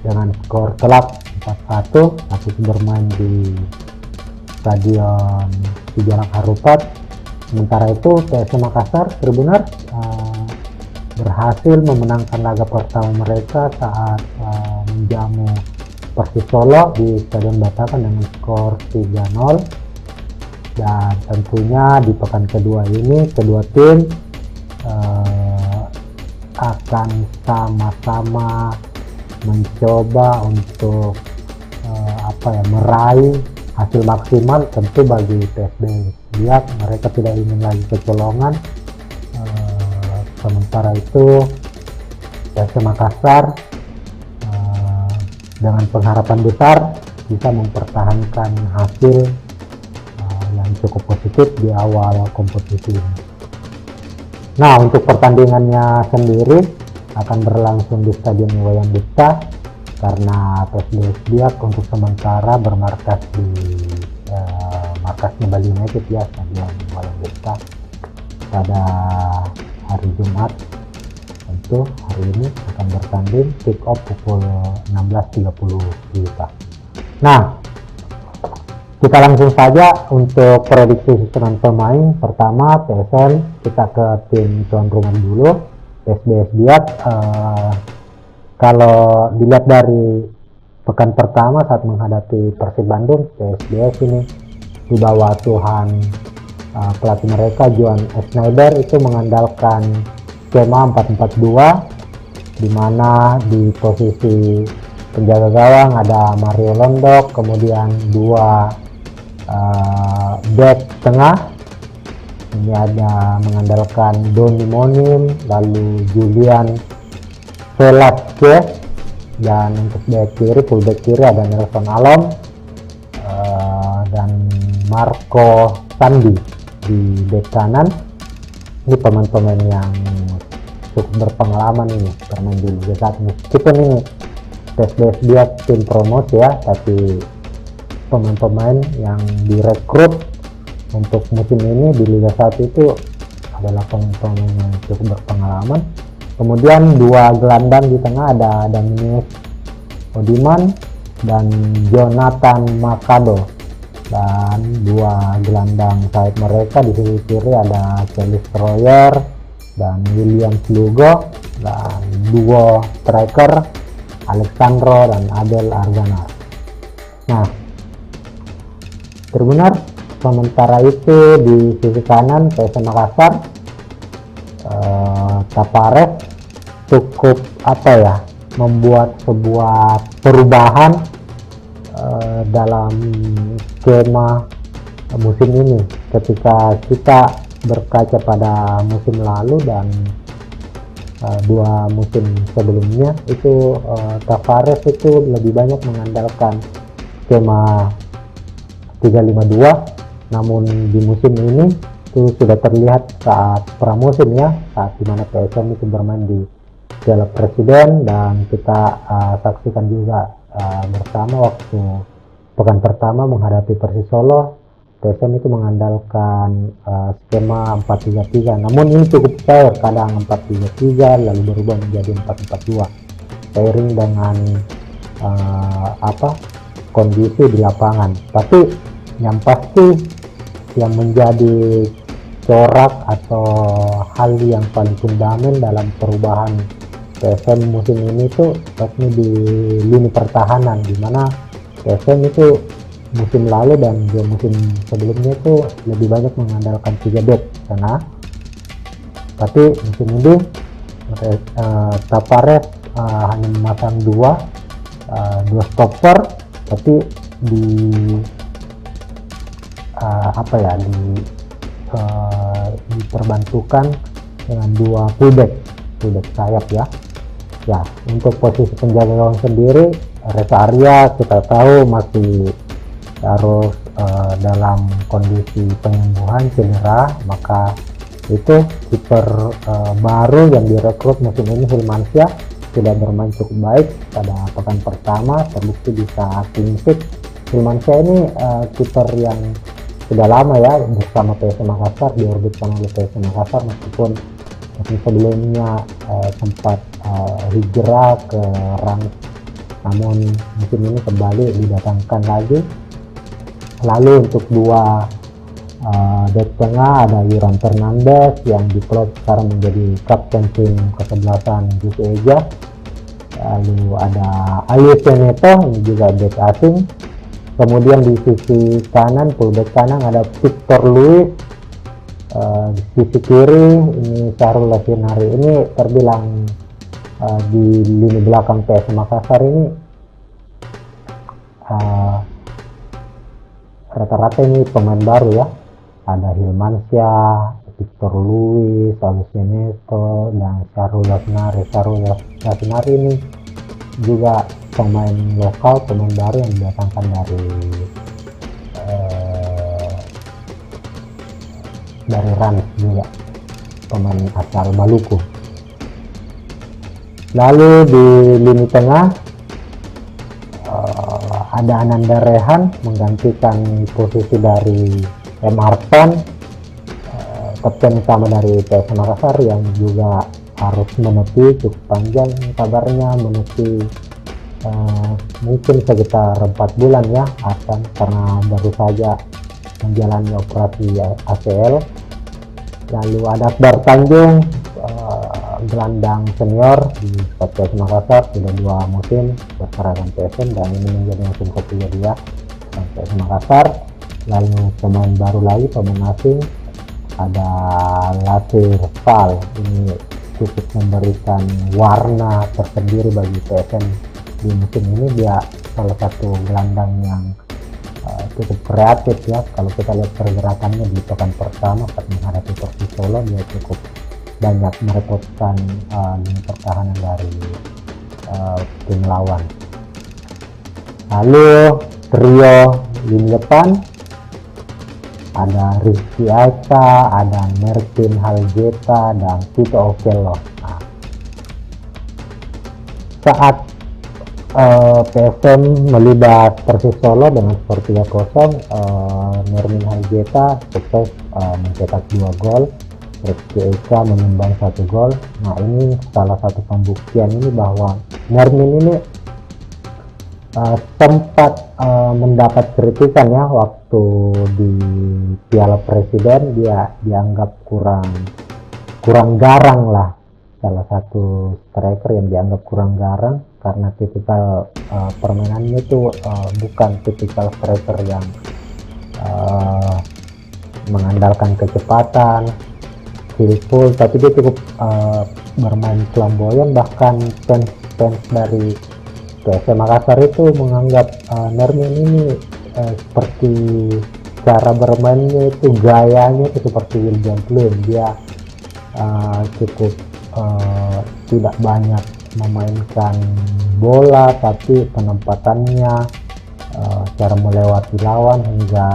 Speaker 1: dengan skor telak 4-1 waktu bermain di Stadion Sijalak Harupat. Sementara itu PSM Makassar Tribuner berhasil memenangkan laga pertama mereka saat menjamu Persis Solo di Stadion Batakan dengan skor 3-0. Dan tentunya di pekan kedua ini kedua tim akan sama-sama mencoba untuk meraih hasil maksimal. Tentu bagi PSBS Biak, mereka tidak ingin lagi kecolongan. Sementara itu PSM Makassar dengan pengharapan besar bisa mempertahankan hasil yang cukup positif di awal kompetisi ini. Nah, untuk pertandingannya sendiri akan berlangsung di Stadion Iwayan Dipta, karena PSBS Biak untuk sementara bermarkas di markasnya Bali United ya, Stadion Iwayan Dipta, pada hari Jumat. Tentu hari ini akan bertanding, kick off pukul 16.30 WIB. Nah, kita langsung saja untuk prediksi susunan pemain. Pertama PSM, kita ke tim tuan rumah dulu, PSBS Biak. Kalau dilihat dari pekan pertama saat menghadapi Persib Bandung, PSBS ini di bawah Tuhan pelatih mereka Johan Schneider itu mengandalkan skema 4-4-2, di mana di posisi penjaga gawang ada Mario Londok, kemudian dua back tengah ini ada mengandalkan Doni Monim, lalu Julian Velasquez, dan untuk back kiri, fullback kiri ada Nelson Alom dan Marco Sandi di back kanan. Ini pemain-pemain yang cukup berpengalaman ini bermain di Liga 1. Meskipun ini tes dia tim promosi ya, tapi pemain-pemain yang direkrut untuk musim ini di Liga 1 itu adalah pemain-pemain yang cukup berpengalaman. Kemudian dua gelandang di tengah ada Dominic Odiman dan Jonathan Makado, dan dua gelandang sayap mereka di sisi kiri ada Kelly Stroyer dan William Lugo, dan duo striker Alexandro dan Abel Arganar. Nah, terbenar sementara itu di sisi kanan PSM Makassar, Tapares cukup membuat sebuah perubahan dalam skema musim ini. Ketika kita berkaca pada musim lalu dan dua musim sebelumnya itu, Tapares itu lebih banyak mengandalkan skema 352, namun di musim ini itu sudah terlihat saat pramusim ya, saat dimana PSM itu bermain di Piala Presiden, dan kita saksikan juga bersama waktu pekan pertama menghadapi Persis Solo, PSM itu mengandalkan skema 4-3-3, namun ini cukup cair, kadang 4-3-3 lalu berubah menjadi 4-4-2 seiring dengan kondisi di lapangan. Tapi yang pasti yang menjadi corak atau hal yang paling fundamental dalam perubahan PSM musim ini itu yakni di lini pertahanan, di mana PSM itu musim lalu dan dua musim sebelumnya itu lebih banyak mengandalkan 3 back sana, tapi musim ini Tapares hanya memasang dua stopper, tapi diperbantukan dengan dua fullback sayap ya. Untuk posisi penjaga gawang sendiri, Reza Arya kita tahu masih harus dalam kondisi penyembuhan cedera, maka itu kiper baru yang direkrut musim ini, Hilmansyah, sudah bermain cukup baik pada pekan pertama, terbukti bisa clean sheet. Hilmansyah ini kiper yang sudah lama ya bersama PSM Makassar, diorbitkan oleh PSM Makassar, meskipun sebelumnya sempat hijrah ke Rans, namun musim ini kembali didatangkan lagi. Lalu untuk dua back tengah ada Yuran Fernandes yang diplot sekarang menjadi kapten tim kesebelasan Jus Eja. Lalu ada Alius Neto, ini juga back asing. Kemudian di sisi kanan, fullback kanan ada Victor Luis. Di sisi kiri ini Syahrul Lasinari. Ini terbilang di lini belakang PSM Makassar ini rata-rata ini pemain baru ya. Ada Hilmansyah, Victor Luis, Alius Neto, dan Syahrul Lasinari. Syahrul Lasinari ini juga pemain lokal, pemain baru yang didatangkan dari Rans juga, pemain asal Maluku. Lalu di lini tengah ada Ananda Rehan menggantikan posisi dari Arton, kapten utama dari PSM Makassar, yang juga harus menepi cukup panjang kabarnya, menepi mungkin sekitar 4 bulan ya Arton, karena baru saja menjalani operasi ACL. Lalu ada Akbar Tanjung, gelandang senior di PSM Makassar, sudah 2 musim berseragam PSM dan ini menjadi musim ketiga dia di PSM Makassar. Lalu pemain baru lagi, pemain asing, ada Lasir Fal, ini cukup memberikan warna tersendiri bagi PSM di musim ini. Dia salah satu gelandang yang cukup kreatif ya. Kalau kita lihat pergerakannya di pekan pertama saat menghadapi Persis Solo, dia cukup banyak merepotkan lini pertahanan dari tim lawan. Lalu trio lini depan ada Rizky Aika, ada Mertin Haljeta, dan Tito Okello. Nah, saat PSM melibat Persis Solo dengan skor 3-0, Mertin Haljeta sukses mencetak 2 gol, Rizky Aika menyumbang 1 gol. Nah, ini salah satu pembuktian ini bahwa Mermin ini sempat mendapat kritikan ya waktu di Piala Presiden. Dia dianggap kurang garang lah, salah satu striker yang dianggap kurang garang karena tipikal permainannya itu bukan tipikal striker yang mengandalkan kecepatan, skillful, tapi dia cukup bermain flamboyan. Bahkan fans dari PSM Makassar itu menganggap Nermin ini seperti cara bermainnya itu, gayanya itu seperti William Pluim. Dia cukup tidak banyak memainkan bola, tapi penempatannya, cara melewati lawan hingga